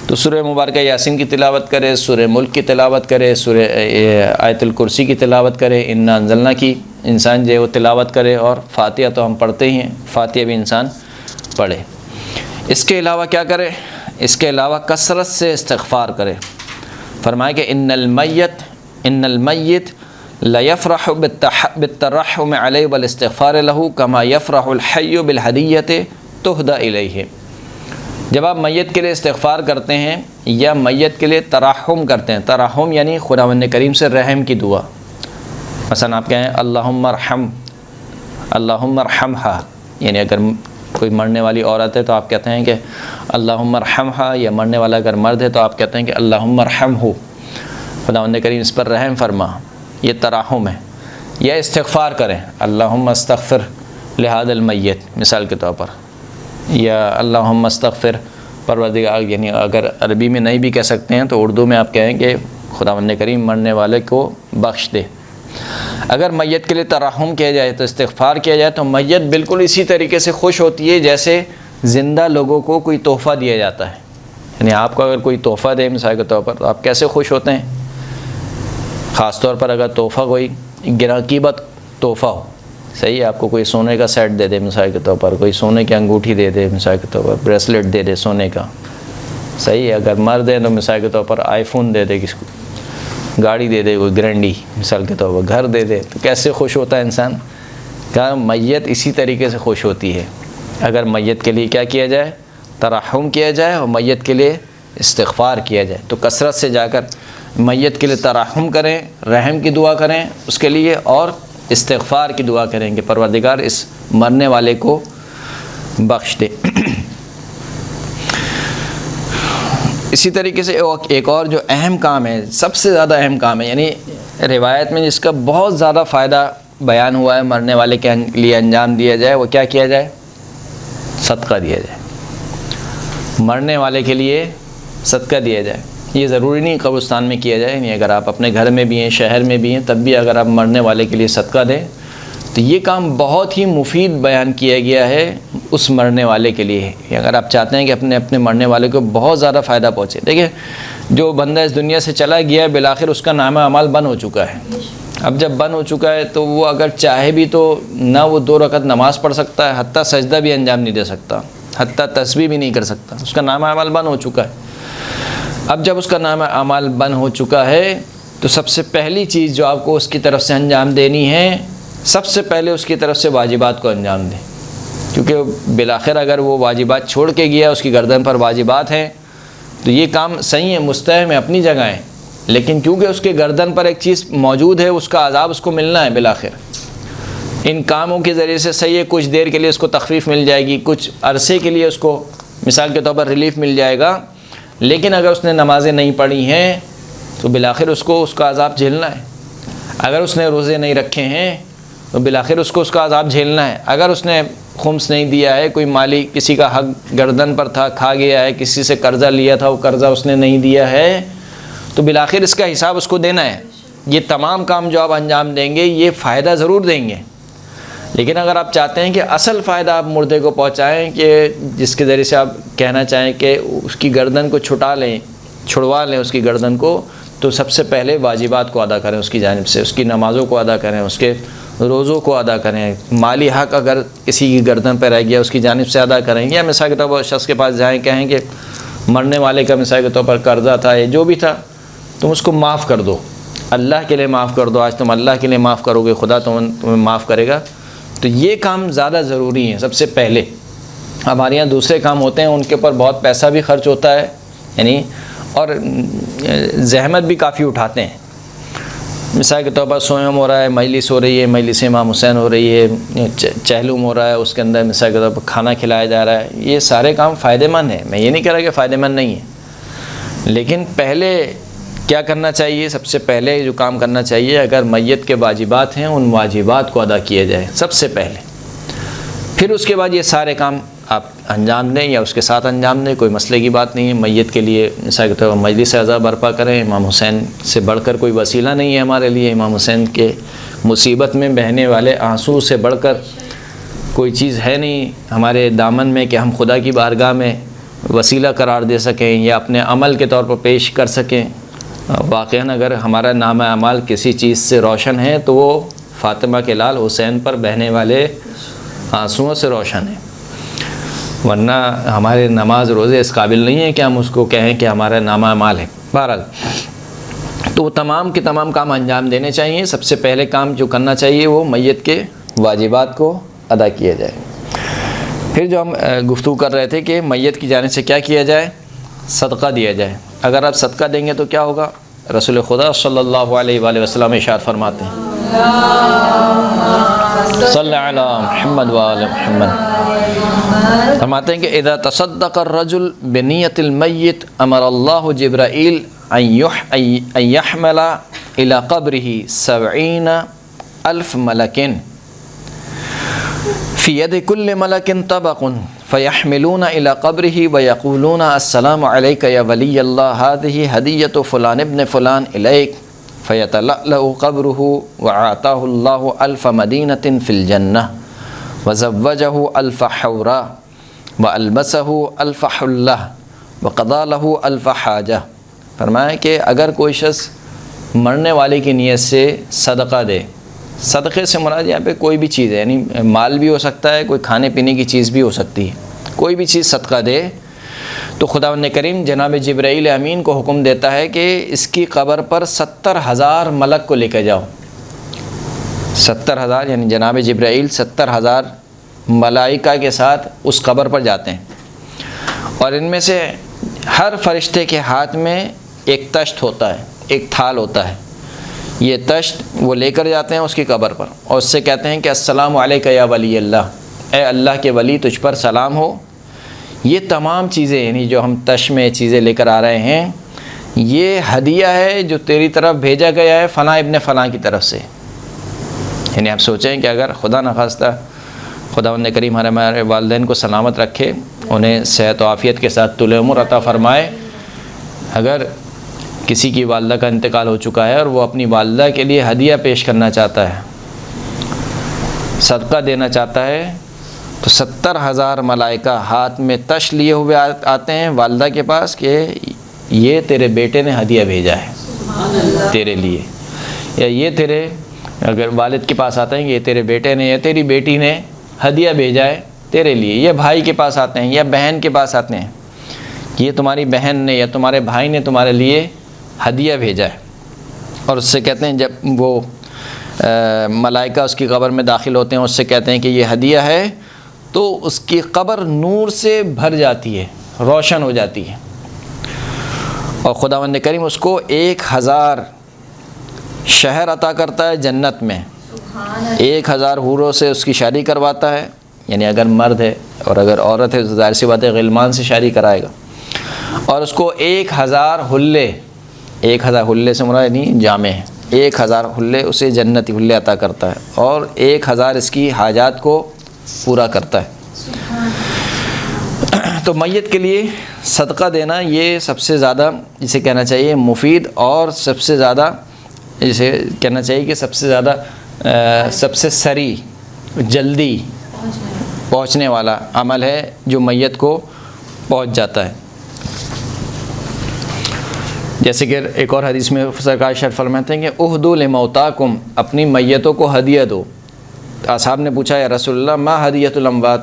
تو سورہ مبارکہ یاسین کی تلاوت کرے، سورہ ملک کی تلاوت کرے، سورہ آیت الکرسی کی تلاوت کرے، انا انزلنا کی انسان جو ہے وہ تلاوت کرے، اور فاتحہ تو ہم پڑھتے ہی ہیں، فاتحہ بھی انسان پڑھے۔ اس کے علاوہ کیا کرے؟ اس کے علاوہ کثرت سے استغفار کرے۔ فرمایا کہ ان المیت لیفرح بالترحم علیہ والاستغفار له کما یفرح الحی بالہدیۃ تہدی الیہ۔ جب آپ میت کے لیے استغفار کرتے ہیں یا میت کے لیے ترحم کرتے ہیں، ترحم یعنی خداوند کریم سے رحم کی دعا، مثلا آپ کہیں اللہم ارحمھا، یعنی اگر کوئی مرنے والی عورت ہے تو آپ کہتے ہیں کہ اللہم ارحمھا، یا مرنے والا اگر مرد ہے تو آپ کہتے ہیں کہ اللہم ارحمہ، خداوند کریم اس پر رحم فرما، یہ ترحم ہے۔ یا استغفار کریں، اللہم استغفر لہذا المیت مثال کے طور پر، یا اللہم استغفر پروردگار، یعنی اگر عربی میں نہیں بھی کہہ سکتے ہیں تو اردو میں آپ کہیں کہ خداوند کریم مرنے والے کو بخش دے۔ اگر میت کے لیے ترحم کیا جائے تو استغفار کیا جائے تو میت بالکل اسی طریقے سے خوش ہوتی ہے جیسے زندہ لوگوں کو کوئی تحفہ دیا جاتا ہے۔ یعنی آپ کو اگر کوئی تحفہ دے مثال کے طور پر تو آپ کیسے خوش ہوتے ہیں؟ خاص طور پر اگر تحفہ کوئی گراں قیمت تحفہ ہو، صحیح ہے، آپ کو کوئی سونے کا سیٹ دے دے مثال کے طور پر، کوئی سونے کی انگوٹھی دے دے مثال کے طور پر، بریسلیٹ دے دے سونے کا، صحیح ہے، اگر مرد ہے تو مثال کے طور پر آئی فون دے دے کسی کو، گاڑی دے دے کوئی گرینڈی مثال کے طور پر، گھر دے دے، تو کیسے خوش ہوتا ہے انسان؟ کہا میت اسی طریقے سے خوش ہوتی ہے۔ اگر میت کے لیے کیا کیا جائے؟ ترحم کیا جائے، اور میت کے لیے استغفار کیا جائے، تو کثرت سے جا کر میت کے لیے ترحم کریں، رحم کی دعا کریں اس کے لیے، اور استغفار کی دعا کریں کہ پروردگار اس مرنے والے کو بخش دے۔ اسی طریقے سے ایک اور جو اہم کام ہے، سب سے زیادہ اہم کام ہے، یعنی روایت میں جس کا بہت زیادہ فائدہ بیان ہوا ہے مرنے والے کے لیے انجام دیا جائے، وہ کیا کیا جائے؟ صدقہ دیا جائے۔ مرنے والے کے لیے صدقہ دیا جائے۔ یہ ضروری نہیں قبرستان میں کیا جائے، یعنی اگر آپ اپنے گھر میں بھی ہیں، شہر میں بھی ہیں، تب بھی اگر آپ مرنے والے کے لیے صدقہ دیں تو یہ کام بہت ہی مفید بیان کیا گیا ہے اس مرنے والے کے لیے۔ اگر آپ چاہتے ہیں کہ اپنے مرنے والے کو بہت زیادہ فائدہ پہنچے، دیکھیں جو بندہ اس دنیا سے چلا گیا بالآخر اس کا نامہ اعمال بند ہو چکا ہے۔ اب جب بند ہو چکا ہے تو وہ اگر چاہے بھی تو نہ وہ 2 رکعت نماز پڑھ سکتا ہے، حتیٰ سجدہ بھی انجام نہیں دے سکتا، حتیٰ تسبیح بھی نہیں کر سکتا، اس کا نامہ اعمال بند ہو چکا ہے۔ اب جب اس کا نامہ اعمال بند ہو چکا ہے تو سب سے پہلی چیز جو آپ کو اس کی طرف سے انجام دینی ہے، سب سے پہلے اس کی طرف سے واجبات کو انجام دیں، کیونکہ بالآخر اگر وہ واجبات چھوڑ کے گیا، اس کی گردن پر واجبات ہیں، تو یہ کام صحیح ہے، مستحب ہے، اپنی جگہ ہے، لیکن کیونکہ اس کے گردن پر ایک چیز موجود ہے، اس کا عذاب اس کو ملنا ہے بالآخر۔ ان کاموں کے ذریعے سے صحیح ہے، کچھ دیر کے لیے اس کو تخفیف مل جائے گی، کچھ عرصے کے لیے اس کو مثال کے طور پر ریلیف مل جائے گا، لیکن اگر اس نے نمازیں نہیں پڑھی ہیں تو بالآخر اس کو اس کا عذاب جھیلنا ہے۔ اگر اس نے روزے نہیں رکھے ہیں تو بالآخر اس کو اس کا عذاب جھیلنا ہے۔ اگر اس نے خمس نہیں دیا ہے، کوئی مالی کسی کا حق گردن پر تھا کھا گیا ہے، کسی سے قرضہ لیا تھا وہ قرضہ اس نے نہیں دیا ہے، تو بالآخر اس کا حساب اس کو دینا ہے۔ یہ تمام کام جو آپ انجام دیں گے یہ فائدہ ضرور دیں گے، لیکن اگر آپ چاہتے ہیں کہ اصل فائدہ آپ مردے کو پہنچائیں، کہ جس کے ذریعے سے آپ کہنا چاہیں کہ اس کی گردن کو چھڑوا لیں اس کی گردن کو، تو سب سے پہلے واجبات کو ادا کریں اس کی جانب سے، اس کی نمازوں کو ادا کریں، اس کے روزوں کو ادا کریں، مالی حق اگر کسی کی گردن پہ رہ گیا اس کی جانب سے ادا کریں، یا مثال کے طور پر شخص کے پاس جائیں، کہیں کہ مرنے والے کا مثال کے طور پر قرضہ تھا یا جو بھی تھا، تم اس کو معاف کر دو، اللہ کے لیے معاف کر دو، آج تم اللہ کے لیے معاف کرو گے خدا تمہیں معاف کرے گا۔ تو یہ کام زیادہ ضروری ہیں سب سے پہلے۔ ہمارے یہاں دوسرے کام ہوتے ہیں، ان کے اوپر بہت پیسہ بھی خرچ ہوتا ہے، یعنی اور زحمت بھی کافی اٹھاتے ہیں۔ مثال کے طور پر سوہم ہو رہا ہے، مجلس ہو رہی ہے، مجلس امام حسین ہو رہی ہے، چہلم ہو رہا ہے، اس کے اندر مثال کے طور پر کھانا کھلایا جا رہا ہے، یہ سارے کام فائدہ مند ہیں، میں یہ نہیں کہہ رہا کہ فائدہ مند نہیں ہے، لیکن پہلے کیا کرنا چاہیے؟ سب سے پہلے جو کام کرنا چاہیے، اگر میت کے واجبات ہیں ان واجبات کو ادا کیے جائیں سب سے پہلے، پھر اس کے بعد یہ سارے کام آپ انجام دیں یا اس کے ساتھ انجام دیں، کوئی مسئلے کی بات نہیں ہے۔ میت کے لیے مثال کے طور پر مجلس اعزا برپا کریں، امام حسین سے بڑھ کر کوئی وسیلہ نہیں ہے ہمارے لیے، امام حسین کے مصیبت میں بہنے والے آنسو سے بڑھ کر کوئی چیز ہے نہیں ہمارے دامن میں کہ ہم خدا کی بارگاہ میں وسیلہ قرار دے سکیں یا اپنے عمل کے طور پر پیش کر سکیں۔ واقعاً اگر ہمارا نام اعمال کسی چیز سے روشن ہے تو وہ فاطمہ کے لال حسین پر بہنے والے آنسوؤں سے روشن ہے، ورنہ ہمارے نماز روزے اس قابل نہیں ہے کہ ہم اس کو کہیں کہ ہمارا نام اعمال ہے۔ بہرحال تو تمام کے تمام کام انجام دینے چاہیے۔ سب سے پہلے کام جو کرنا چاہیے وہ میت کے واجبات کو ادا کیا جائے۔ پھر جو ہم گفتگو کر رہے تھے کہ میت کی جانب سے کیا کیا جائے، صدقہ دیا جائے۔ اگر آپ صدقہ دیں گے تو کیا ہوگا؟ رسول خدا صلی اللہ علیہ وآلہ وسلم ارشاد فرماتے ہیں، صلی علی محمد وآل محمد، فرماتے ہیں کہ اذا تصدق الرجل بنیت المیت امر اللہ جبرائیل ان یحمل الى قبره 70,000 ملک فی ید کل ملک طبق فیحملون الی قبره ویقولون السلام علیک یا ولی اللہ هذه ہدیۃ فلان ابن فلان الیک فیتلألأ قبره وعاتاه اللہ 1000 مدینۃ فی الجنہ وزوجه 1000 حورا والبسه 1000 حلہ وقضى له 1000 حاجہ۔ فرمایا کہ اگر کوئی شخص مرنے والے کی نیت سے صدقہ دے، صدقے سے مراد یہاں پہ کوئی بھی چیز ہے، یعنی مال بھی ہو سکتا ہے، کوئی کھانے پینے کی چیز بھی ہو سکتی ہے، کوئی بھی چیز صدقہ دے تو خداوند کریم جناب جبرائیل امین کو حکم دیتا ہے کہ اس کی قبر پر 70,000 ملک کو لے کے جاؤ۔ 70,000 یعنی جناب جبرائیل 70,000 ملائکہ کے ساتھ اس قبر پر جاتے ہیں، اور ان میں سے ہر فرشتے کے ہاتھ میں ایک تشت ہوتا ہے، ایک تھال ہوتا ہے، یہ تشت وہ لے کر جاتے ہیں اس کی قبر پر اور اس سے کہتے ہیں کہ السلام علیک یا ولی اللہ، اے اللہ کے ولی تجھ پر سلام ہو۔ یہ تمام چیزیں یعنی جو ہم تشت میں چیزیں لے کر آ رہے ہیں یہ ہدیہ ہے جو تیری طرف بھیجا گیا ہے فلاں ابن فلاں کی طرف سے۔ یعنی آپ سوچیں کہ اگر خدا نخواستہ خداوند کریم ہمارے والدین کو سلامت رکھے، انہیں صحت و عافیت کے ساتھ طول عمر عطا فرمائے، اگر کسی کی والدہ کا انتقال ہو چکا ہے اور وہ اپنی والدہ کے لیے ہدیہ پیش کرنا چاہتا ہے، صدقہ دینا چاہتا ہے، تو 70,000 ملائکہ ہاتھ میں تش لیے ہوئے آتے ہیں والدہ کے پاس کہ یہ تیرے بیٹے نے ہدیہ بھیجا ہے تیرے لیے، یا یہ تیرے اگر والد کے پاس آتے ہیں کہ یہ تیرے بیٹے نے یا تیری بیٹی نے ہدیہ بھیجا ہے تیرے لیے، یا بھائی کے پاس آتے ہیں یا بہن کے پاس آتے ہیں کہ یہ تمہاری بہن نے یا تمہارے بھائی نے تمہارے لیے ہدیہ بھیجا ہے، اور اس سے کہتے ہیں جب وہ ملائکہ اس کی قبر میں داخل ہوتے ہیں اس سے کہتے ہیں کہ یہ ہدیہ ہے، تو اس کی قبر نور سے بھر جاتی ہے، روشن ہو جاتی ہے، اور خداوند کریم اس کو 1000 شہر عطا کرتا ہے جنت میں، 1000 حوروں سے اس کی شادی کرواتا ہے، یعنی اگر مرد ہے، اور اگر عورت ہے تو ظاہر سی بات ہے غلمان سے شادی کرائے گا، اور اس کو 1000 حلے، 1000 حلے سے مراد نہیں جامع ہے، 1000 حلے اسے جنتی حلے عطا کرتا ہے، اور 1000 اس کی حاجات کو پورا کرتا ہے۔ تو میت کے لیے صدقہ دینا یہ سب سے زیادہ جسے کہنا چاہیے مفید، اور سب سے زیادہ جسے کہنا چاہیے کہ سب سے زیادہ سب سے سریع جلدی پہنچنے والا عمل ہے جو میت کو پہنچ جاتا ہے۔ جیسے کہ ایک اور حدیث میں سرکار ارشاد فرماتے ہیں کہ اہدوا لموتاکم، اپنی میتوں کو ہدیہ دو۔ اصحاب نے پوچھا یا رسول اللہ ما ہدیۃ الاموات،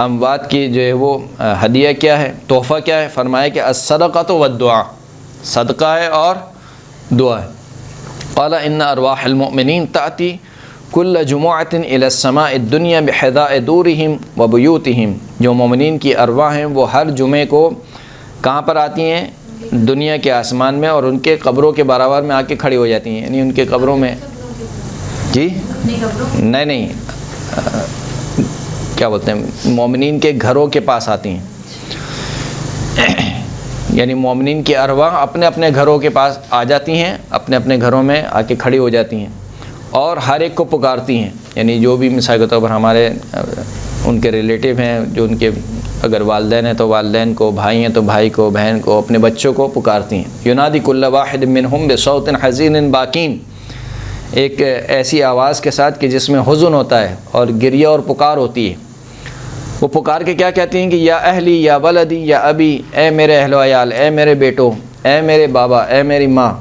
اموات کی جو ہے وہ ہدیہ کیا ہے، تحفہ کیا ہے؟ فرمایا کہ الصدقۃ والدعاء، صدقہ ہے اور دعا ہے۔ قال ان ارواح المؤمنین تأتی کل جمعۃ الی السماء الدنیا بحذاء دورہم وبیوتہم، جو مومنین کی ارواح ہیں وہ ہر جمعے کو کہاں پر آتی ہیں؟ دنیا کے آسمان میں، اور ان کے قبروں کے برابر میں آ کے کھڑی ہو جاتی ہیں، یعنی ان کے قبروں میں جی نہیں کیا بولتے ہیں، مومنین کے گھروں کے پاس آتی ہیں، یعنی مومنین کی ارواح اپنے اپنے گھروں کے پاس آ جاتی ہیں، اپنے اپنے گھروں میں آ کے کھڑی ہو جاتی ہیں اور ہر ایک کو پکارتی ہیں، یعنی جو بھی مثال کے طور پر ہمارے ان کے ریلیٹیو ہیں، جو ان کے اگر والدین ہیں تو والدین کو، بھائی ہیں تو بھائی کو، بہن کو، اپنے بچوں کو پکارتی ہیں۔ ینادی کل واحد منہم بصوت حزین باکین، ایک ایسی آواز کے ساتھ کہ جس میں حزن ہوتا ہے اور گریہ اور پکار ہوتی ہے. وہ پکار کے کیا کہتی ہیں کہ یا اہلی یا ولدی یا ابی، اے میرے اہل و عیال، اے میرے بیٹوں، اے میرے بابا، اے میری ماں،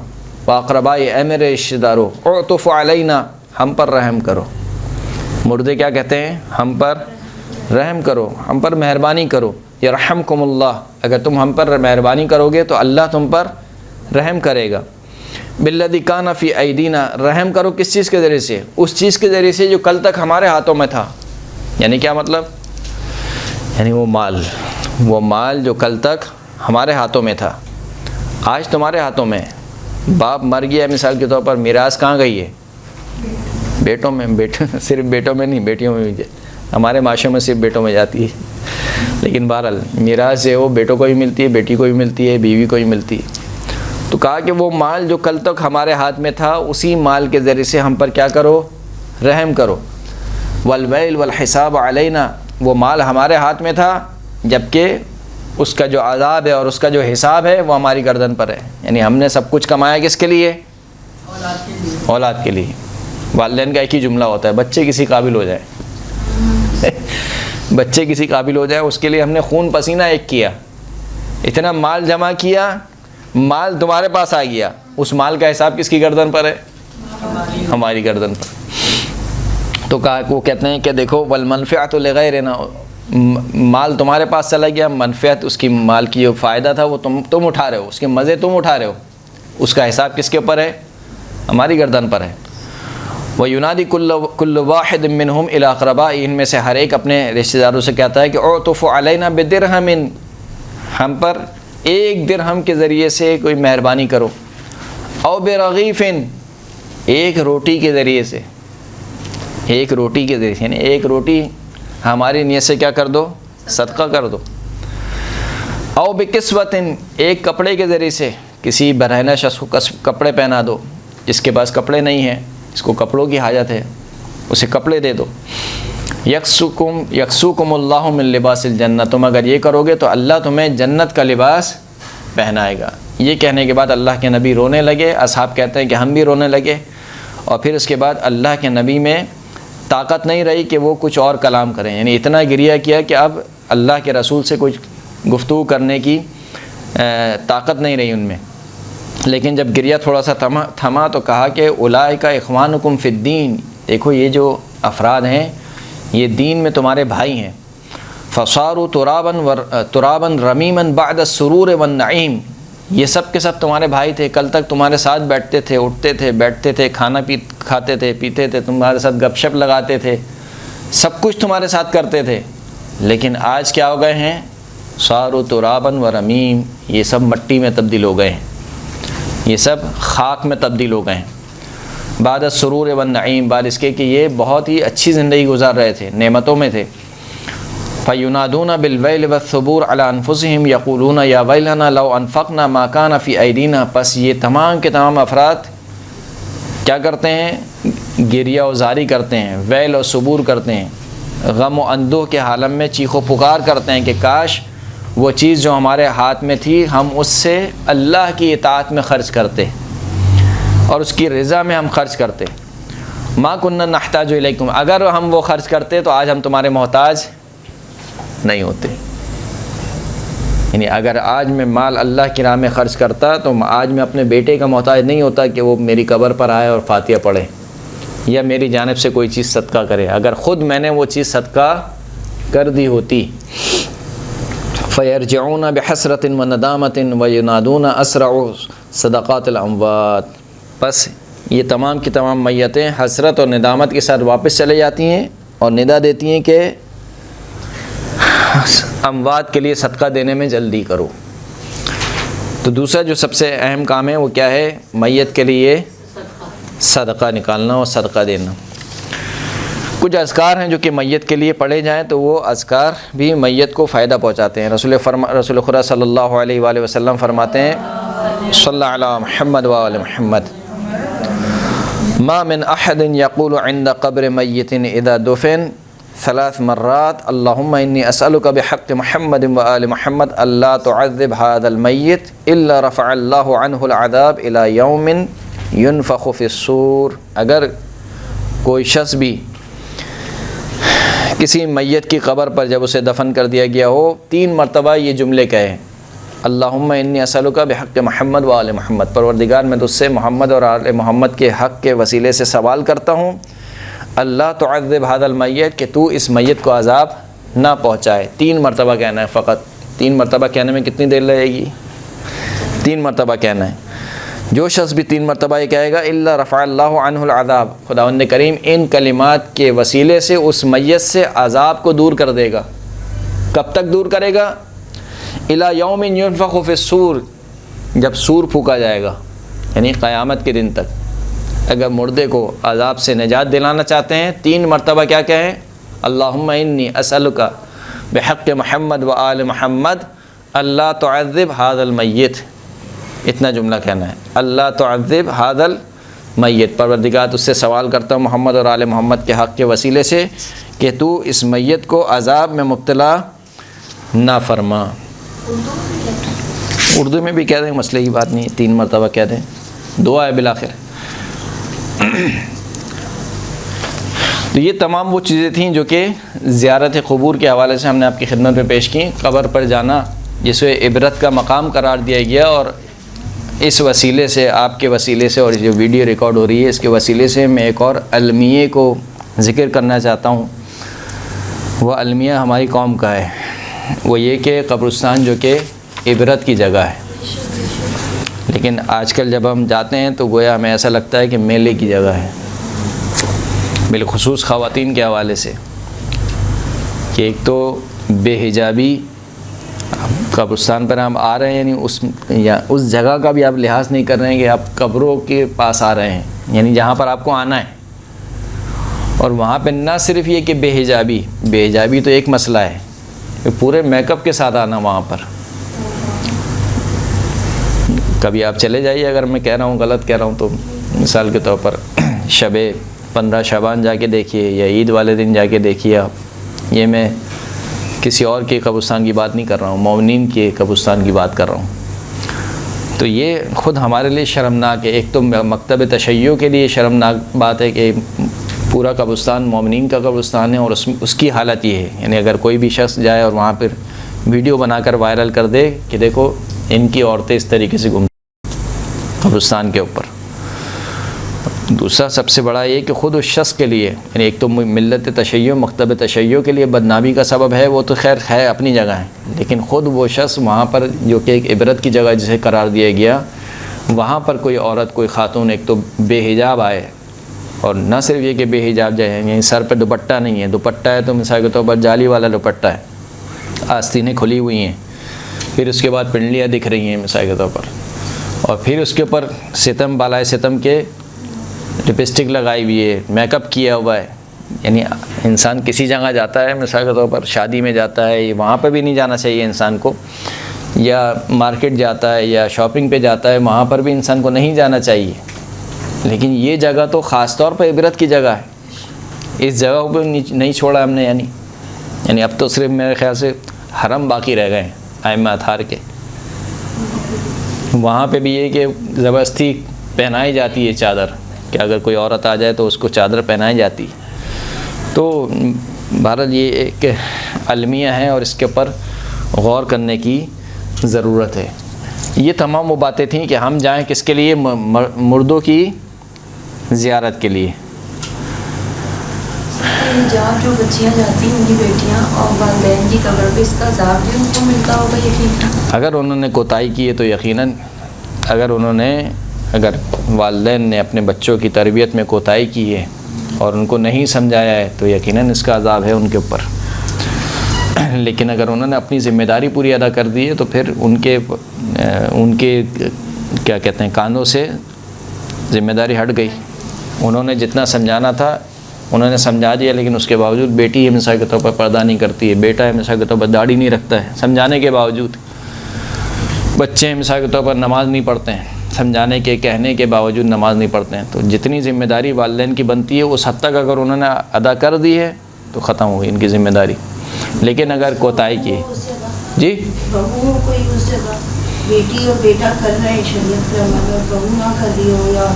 واقربائی، اے میرے رشتہ داروں، اعطف علینا، ہم پر رحم کرو. مردے کیا کہتے ہیں؟ ہم پر رحم کرو، ہم پر مہربانی کرو. یرحمکم اللہ، اگر تم ہم پر مہربانی کرو گے تو اللہ تم پر رحم کرے گا. بالذی کان فی ایدینا، رحم کرو کس چیز کے ذریعے سے؟ اس چیز کے ذریعے سے جو کل تک ہمارے ہاتھوں میں تھا. یعنی کیا مطلب؟ یعنی وہ مال جو کل تک ہمارے ہاتھوں میں تھا آج تمہارے ہاتھوں میں. باپ مر گیا مثال کے طور پر، میراث کہاں گئی ہے؟ بیٹوں میں. صرف بیٹوں میں نہیں، بیٹیوں میں بھی. ہمارے معاشرے میں صرف بیٹوں میں جاتی ہے، لیکن بہرحال میراث ہے وہ بیٹوں کو بھی ملتی ہے، بیٹی کو بھی ملتی ہے، بیوی کو بھی ملتی ہے. تو کہا کہ وہ مال جو کل تک ہمارے ہاتھ میں تھا اسی مال کے ذریعے سے ہم پر کیا کرو؟ رحم کرو. والویل والحساب علینا، وہ مال ہمارے ہاتھ میں تھا جبکہ اس کا جو عذاب ہے اور اس کا جو حساب ہے وہ ہماری گردن پر ہے. یعنی ہم نے سب کچھ کمایا کس کے لیے؟ اولاد کے لیے. والدین کا ایک ہی جملہ ہوتا ہے، بچے کسی قابل ہو جائے بچے کسی قابل ہو جائے اس کے لیے ہم نے خون پسینہ ایک کیا، اتنا مال جمع کیا، مال تمہارے پاس آ گیا، اس مال کا حساب کس کی گردن پر ہے؟ ہماری گردن پر. تو کہا وہ کہتے ہیں کہ دیکھو والمنفعۃ لغیرنا، مال تمہارے پاس چلا گیا، منفعت اس کی مال کی جو فائدہ تھا وہ تم اٹھا رہے ہو، اس کے مزے تم اٹھا رہے ہو، اس کا حساب کس کے اوپر ہے؟ ہماری گردن پر ہے. وَيُنَادِي كُلُّ وَاحِدٍ مِّنْهُمْ إِلَىٰ أَقْرَبَائِهِ، ان میں سے ہر ایک اپنے رشتہ داروں سے کہتا ہے کہ اعطف علینا بدرہم، ہم پر ایک درہم کے ذریعے سے کوئی مہربانی کرو. او برغیف، ایک روٹی کے ذریعے سے، ایک روٹی کے ذریعے سے، یعنی ایک روٹی ہماری نیت سے کیا کر دو؟ صدقہ کر دو. او بکسوت، ایک کپڑے کے ذریعے سے کسی برہنہ شخص کو کپڑے پہنا دو، جس کے پاس کپڑے نہیں ہیں، اس کو کپڑوں کی حاجت ہے، اسے کپڑے دے دو. یکسوکم اللہ من لباس الجنہ، تم اگر یہ کرو گے تو اللہ تمہیں جنت کا لباس پہنائے گا. یہ کہنے کے بعد اللہ کے نبی رونے لگے. اصحاب کہتے ہیں کہ ہم بھی رونے لگے. اور پھر اس کے بعد اللہ کے نبی میں طاقت نہیں رہی کہ وہ کچھ اور کلام کریں، یعنی اتنا گریہ کیا کہ اب اللہ کے رسول سے کچھ گفتگو کرنے کی طاقت نہیں رہی ان میں. لیکن جب گریہ تھوڑا سا تھما تو کہا کہ اولئک اخوانکم فی الدین، دیکھو یہ جو افراد ہیں یہ دین میں تمہارے بھائی ہیں. فصاروا ترابا رمیما بعد السرور والنعیم، یہ سب کے سب تمہارے بھائی تھے، کل تک تمہارے ساتھ بیٹھتے تھے، اٹھتے تھے، بیٹھتے تھے، کھاتے تھے، پیتے تھے، تمہارے ساتھ گپ شپ لگاتے تھے، سب کچھ تمہارے ساتھ کرتے تھے. لیکن آج کیا ہو گئے ہیں؟ صاروا ترابا ورمیم، یہ سب مٹی میں تبدیل ہو گئے ہیں، یہ سب خاک میں تبدیل ہو گئے ہیں. بعد السرور والنعیم، بعد اس کے کہ یہ بہت ہی اچھی زندگی گزار رہے تھے، نعمتوں میں تھے. فَيُنَادُونَ بِالْوَيْلِ وَالثُّبُورِ عَلَىٰ أَنفُسِهِمْ يَقُولُونَ يَا وَيْلَنَا لَوْ أَنفَقْنَا مَا كَانَ فِي أَيْدِينَا، پس یہ تمام کے تمام افراد کیا کرتے ہیں؟ گریہ و زاری کرتے ہیں، ویل و صبور کرتے ہیں، غم و اندوہ کے عالم میں چیخ و پکار کرتے ہیں کہ کاش وہ چیز جو ہمارے ہاتھ میں تھی ہم اس سے اللہ کی اطاعت میں خرچ کرتے اور اس کی رضا میں ہم خرچ کرتے. ما كنا نحتاج الیکم، اگر ہم وہ خرچ کرتے تو آج ہم تمہارے محتاج نہیں ہوتے. یعنی اگر آج میں مال اللہ کی راہ میں خرچ کرتا تو آج میں اپنے بیٹے کا محتاج نہیں ہوتا کہ وہ میری قبر پر آئے اور فاتحہ پڑھے یا میری جانب سے کوئی چیز صدقہ کرے، اگر خود میں نے وہ چیز صدقہ کر دی ہوتی. فَيَرْجِعُونَ بِحَسْرَةٍ وَنَدَامَةٍ وَيُنَادُونَ أَسْرَعُ صَدَقَاتِ الْأَمْوَاتِ، بس یہ تمام کی تمام میتیں حسرت اور ندامت کے ساتھ واپس چلے جاتی ہیں اور ندا دیتی ہیں کہ اموات کے لیے صدقہ دینے میں جلدی کرو. تو دوسرا جو سب سے اہم کام ہے وہ کیا ہے؟ میت کے لیے صدقہ نکالنا اور صدقہ دینا. کچھ اذکار ہیں جو کہ میت کے لیے پڑھے جائیں تو وہ اذکار بھی میت کو فائدہ پہنچاتے ہیں. رسول خدا صلی اللہ علیہ وآلہ وسلم فرماتے ہیں صلی علی محمد وآل محمد، ما من احد یقول عند قبر میت اذا دفن 3 مرات اللهم انی اسألک بحق محمد وآل محمد الا تعذب هذا المیت الا رفع اللہ عنہ العذاب الى یوم ينفخ فی الصور، اگر کوئی شخص بھی کسی میت کی قبر پر جب اسے دفن کر دیا گیا ہو 3 مرتبہ یہ جملے کہے، اللہم انی اسألک بحق محمد و آل محمد، پروردگار میں تجھ سے محمد اور آل محمد کے حق کے وسیلے سے سوال کرتا ہوں، اللہ تعذب ھذا المیت، کہ تو اس میت کو عذاب نہ پہنچائے۔ 3 مرتبہ کہنا ہے فقط۔ 3 مرتبہ کہنے میں کتنی دیر لگے گی؟ 3 مرتبہ کہنا ہے۔ جو شخص بھی 3 مرتبہ یہ کہے گا الا رفع اللہ عنہ العذاب، خداوند کریم ان کلمات کے وسیلے سے اس میت سے عذاب کو دور کر دے گا۔ کب تک دور کرے گا؟ الی یوم ینفخ فی الصور، جب سور پھونکا جائے گا، یعنی قیامت کے دن تک۔ اگر مردے کو عذاب سے نجات دلانا چاہتے ہیں 3 مرتبہ کیا کہیں؟ اللہم انی اسألک بحق محمد و آل محمد اللہ تعذب ھذا المیت، اتنا جملہ کہنا ہے، اللہ تعذب ھذا المیت، پروردگار تجھ سے سوال کرتا ہوں محمد اور آل محمد کے حق کے وسیلے سے کہ تو اس میت کو عذاب میں مبتلا نہ فرما۔ اردو میں بھی کہہ دیں، مسئلے کی بات نہیں، 3 مرتبہ کہہ دیں، دعا ہے بالآخر۔ تو یہ تمام وہ چیزیں تھیں جو کہ زیارت قبور کے حوالے سے ہم نے آپ کی خدمت میں پیش کی۔ قبر پر جانا جسے عبرت کا مقام قرار دیا گیا، اور اس وسیلے سے، آپ کے وسیلے سے، اور جو ویڈیو ریکارڈ ہو رہی ہے اس کے وسیلے سے میں ایک اور المیہ کو ذکر کرنا چاہتا ہوں۔ وہ المیہ ہماری قوم کا ہے، وہ یہ کہ قبرستان جو کہ عبرت کی جگہ ہے، لیکن آج کل جب ہم جاتے ہیں تو گویا ہمیں ایسا لگتا ہے کہ میلے کی جگہ ہے، بالخصوص خواتین کے حوالے سے، کہ ایک تو بے حجابی، قبرستان پر ہم آ رہے ہیں یعنی اس جگہ کا بھی آپ لحاظ نہیں کر رہے ہیں کہ آپ قبروں کے پاس آ رہے ہیں، یعنی جہاں پر آپ کو آنا ہے۔ اور وہاں پہ نہ صرف یہ کہ بے حجابی تو ایک مسئلہ ہے، پورے میک اپ کے ساتھ آنا وہاں پر۔ کبھی آپ چلے جائیے، اگر میں کہہ رہا ہوں غلط کہہ رہا ہوں تو مثال کے طور پر شب 15 شعبان جا کے دیکھیے، یا عید والے دن جا کے دیکھیے آپ۔ یہ میں کسی اور کے قبرستان کی بات نہیں کر رہا ہوں، مومنین کے قبرستان کی بات کر رہا ہوں۔ تو یہ خود ہمارے لیے شرمناک ہے۔ ایک تو مکتب تشیع کے لیے شرمناک بات ہے کہ پورا قبرستان مومنین کا قبرستان ہے، اور اس کی حالت یہ ہے، یعنی اگر کوئی بھی شخص جائے اور وہاں پر ویڈیو بنا کر وائرل کر دے کہ دیکھو ان کی عورتیں اس طریقے سے گھوم قبرستان کے اوپر۔ دوسرا سب سے بڑا یہ کہ خود اس شخص کے لیے، یعنی ایک تو ملت تشیع، مکتب تشیع کے لیے بدنامی کا سبب ہے، وہ تو خیر ہے اپنی جگہ ہے، لیکن خود وہ شخص وہاں پر جو کہ ایک عبرت کی جگہ جسے قرار دیا گیا، وہاں پر کوئی عورت، کوئی خاتون ایک تو بے حجاب آئے، اور نہ صرف یہ کہ بے حجاب جائے، یعنی سر پہ دوپٹہ نہیں ہے، دوپٹہ ہے تو مثال کے طور پر جالی والا دوپٹہ ہے، آستینیں کھلی ہوئی ہیں، پھر اس کے بعد پنڈلیاں دکھ رہی ہیں مثال کے طور پر، اور پھر اس کے اوپر ستم بالائے ستم کے لپسٹک لگائی ہوئی ہے، میک اپ کیا ہوا ہے۔ یعنی انسان کسی جگہ جاتا ہے، مثال کے طور پر شادی میں جاتا ہے، وہاں پہ بھی نہیں جانا چاہیے انسان کو، یا مارکیٹ جاتا ہے یا شاپنگ پہ جاتا ہے، وہاں پر بھی انسان کو نہیں جانا چاہیے، لیکن یہ جگہ تو خاص طور پر عبرت کی جگہ ہے، اس جگہ کو نہیں چھوڑا ہم نے، یعنی اب تو صرف میرے خیال سے حرم باقی رہ گئے ہیں ائمہ اطہار کے، وہاں پہ بھی یہ کہ زبردستی پہنائی جاتی ہے چادر، کہ اگر کوئی عورت آ جائے تو اس کو چادر پہنائی جاتی۔ تو بہرحال یہ ایک المیہ ہے، اور اس کے اوپر غور کرنے کی ضرورت ہے۔ یہ تمام وہ باتیں تھیں کہ ہم جائیں کس کے لیے؟ مردوں کی زیارت کے لیے۔ جب جو بچیاں جاتی ہیں، ان کی بیٹیاں اور والدین کی قبر پہ، اس کا عذاب بھی ان کو ملتا ہوگا یقیناً؟ اگر انہوں نے کوتاہی کی ہے تو یقیناً، اگر والدین نے اپنے بچوں کی تربیت میں کوتاہی کی ہے اور ان کو نہیں سمجھایا ہے تو یقیناً اس کا عذاب ہے ان کے اوپر۔ لیکن اگر انہوں نے اپنی ذمہ داری پوری ادا کر دی ہے تو پھر ان کے کیا کہتے ہیں کانوں سے ذمہ داری ہٹ گئی۔ انہوں نے جتنا سمجھانا تھا انہوں نے سمجھا دیا، لیکن اس کے باوجود بیٹی ہے مثال کے طور پر پردہ نہیں کرتی ہے، بیٹا ہے مثال کے طور پر داڑھی نہیں رکھتا ہے سمجھانے کے باوجود، بچے ہیں مثال کے طور پر نماز نہیں پڑھتے ہیں، سمجھانے کے کہنے کے باوجود نماز نہیں پڑھتے ہیں، تو جتنی ذمہ داری والدین کی بنتی ہے اس حد تک اگر انہوں نے ادا کر دی ہے تو ختم ہو گئی ان کی ذمہ داری۔ لیکن اگر کوتاہی کی، جی بہو کوئی اس جگہ بیٹی اور بیٹا کر رہے ہیں شریعت کے عمل، اور بہو نہ کر رہی ہو، یا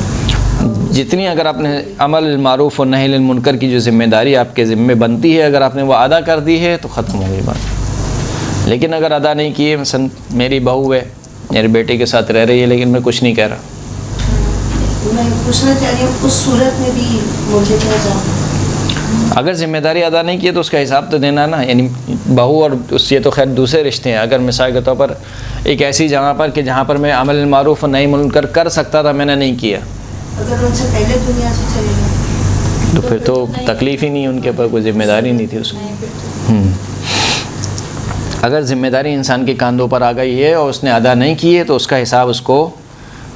جتنی اگر آپ نے عمل المعروف و نہی عن المنکر کی جو ذمہ داری آپ کے ذمے بنتی ہے، اگر آپ نے وہ ادا کر دی ہے تو ختم ہو گئی بات. لیکن اگر ادا نہیں کیے، مثلا میری بہو ہے، میرے بیٹے کے ساتھ رہ رہی ہے، لیکن میں کچھ نہیں کہہ رہا، میں پوچھنا چاہ رہی ہوں اس صورت میں بھی مجھے کیا جانا؟ اگر ذمہ داری ادا نہیں کی تو اس کا حساب تو دینا نا. یعنی بہو اور اس یہ تو خیر دوسرے رشتے ہیں. اگر مثال کے طور پر ایک ایسی جگہ پر کہ جہاں پر میں عمل المعروف و نہی عن المنکر کر سکتا تھا، میں نے نہیں کیا، اگر ان سے پہلے دنیا سے چلے گئے تو پھر تو تکلیف ہی نہیں، ان کے اوپر کوئی ذمہ داری نہیں تھی اس کی. اگر ذمہ داری انسان کے کاندھوں پر آ گئی ہے اور اس نے ادا نہیں کی ہے تو اس کا حساب اس کو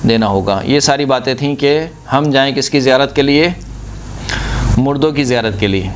دینا ہوگا. یہ ساری باتیں تھیں کہ ہم جائیں کس کی زیارت کے لیے؟ مردوں کی زیارت کے لیے.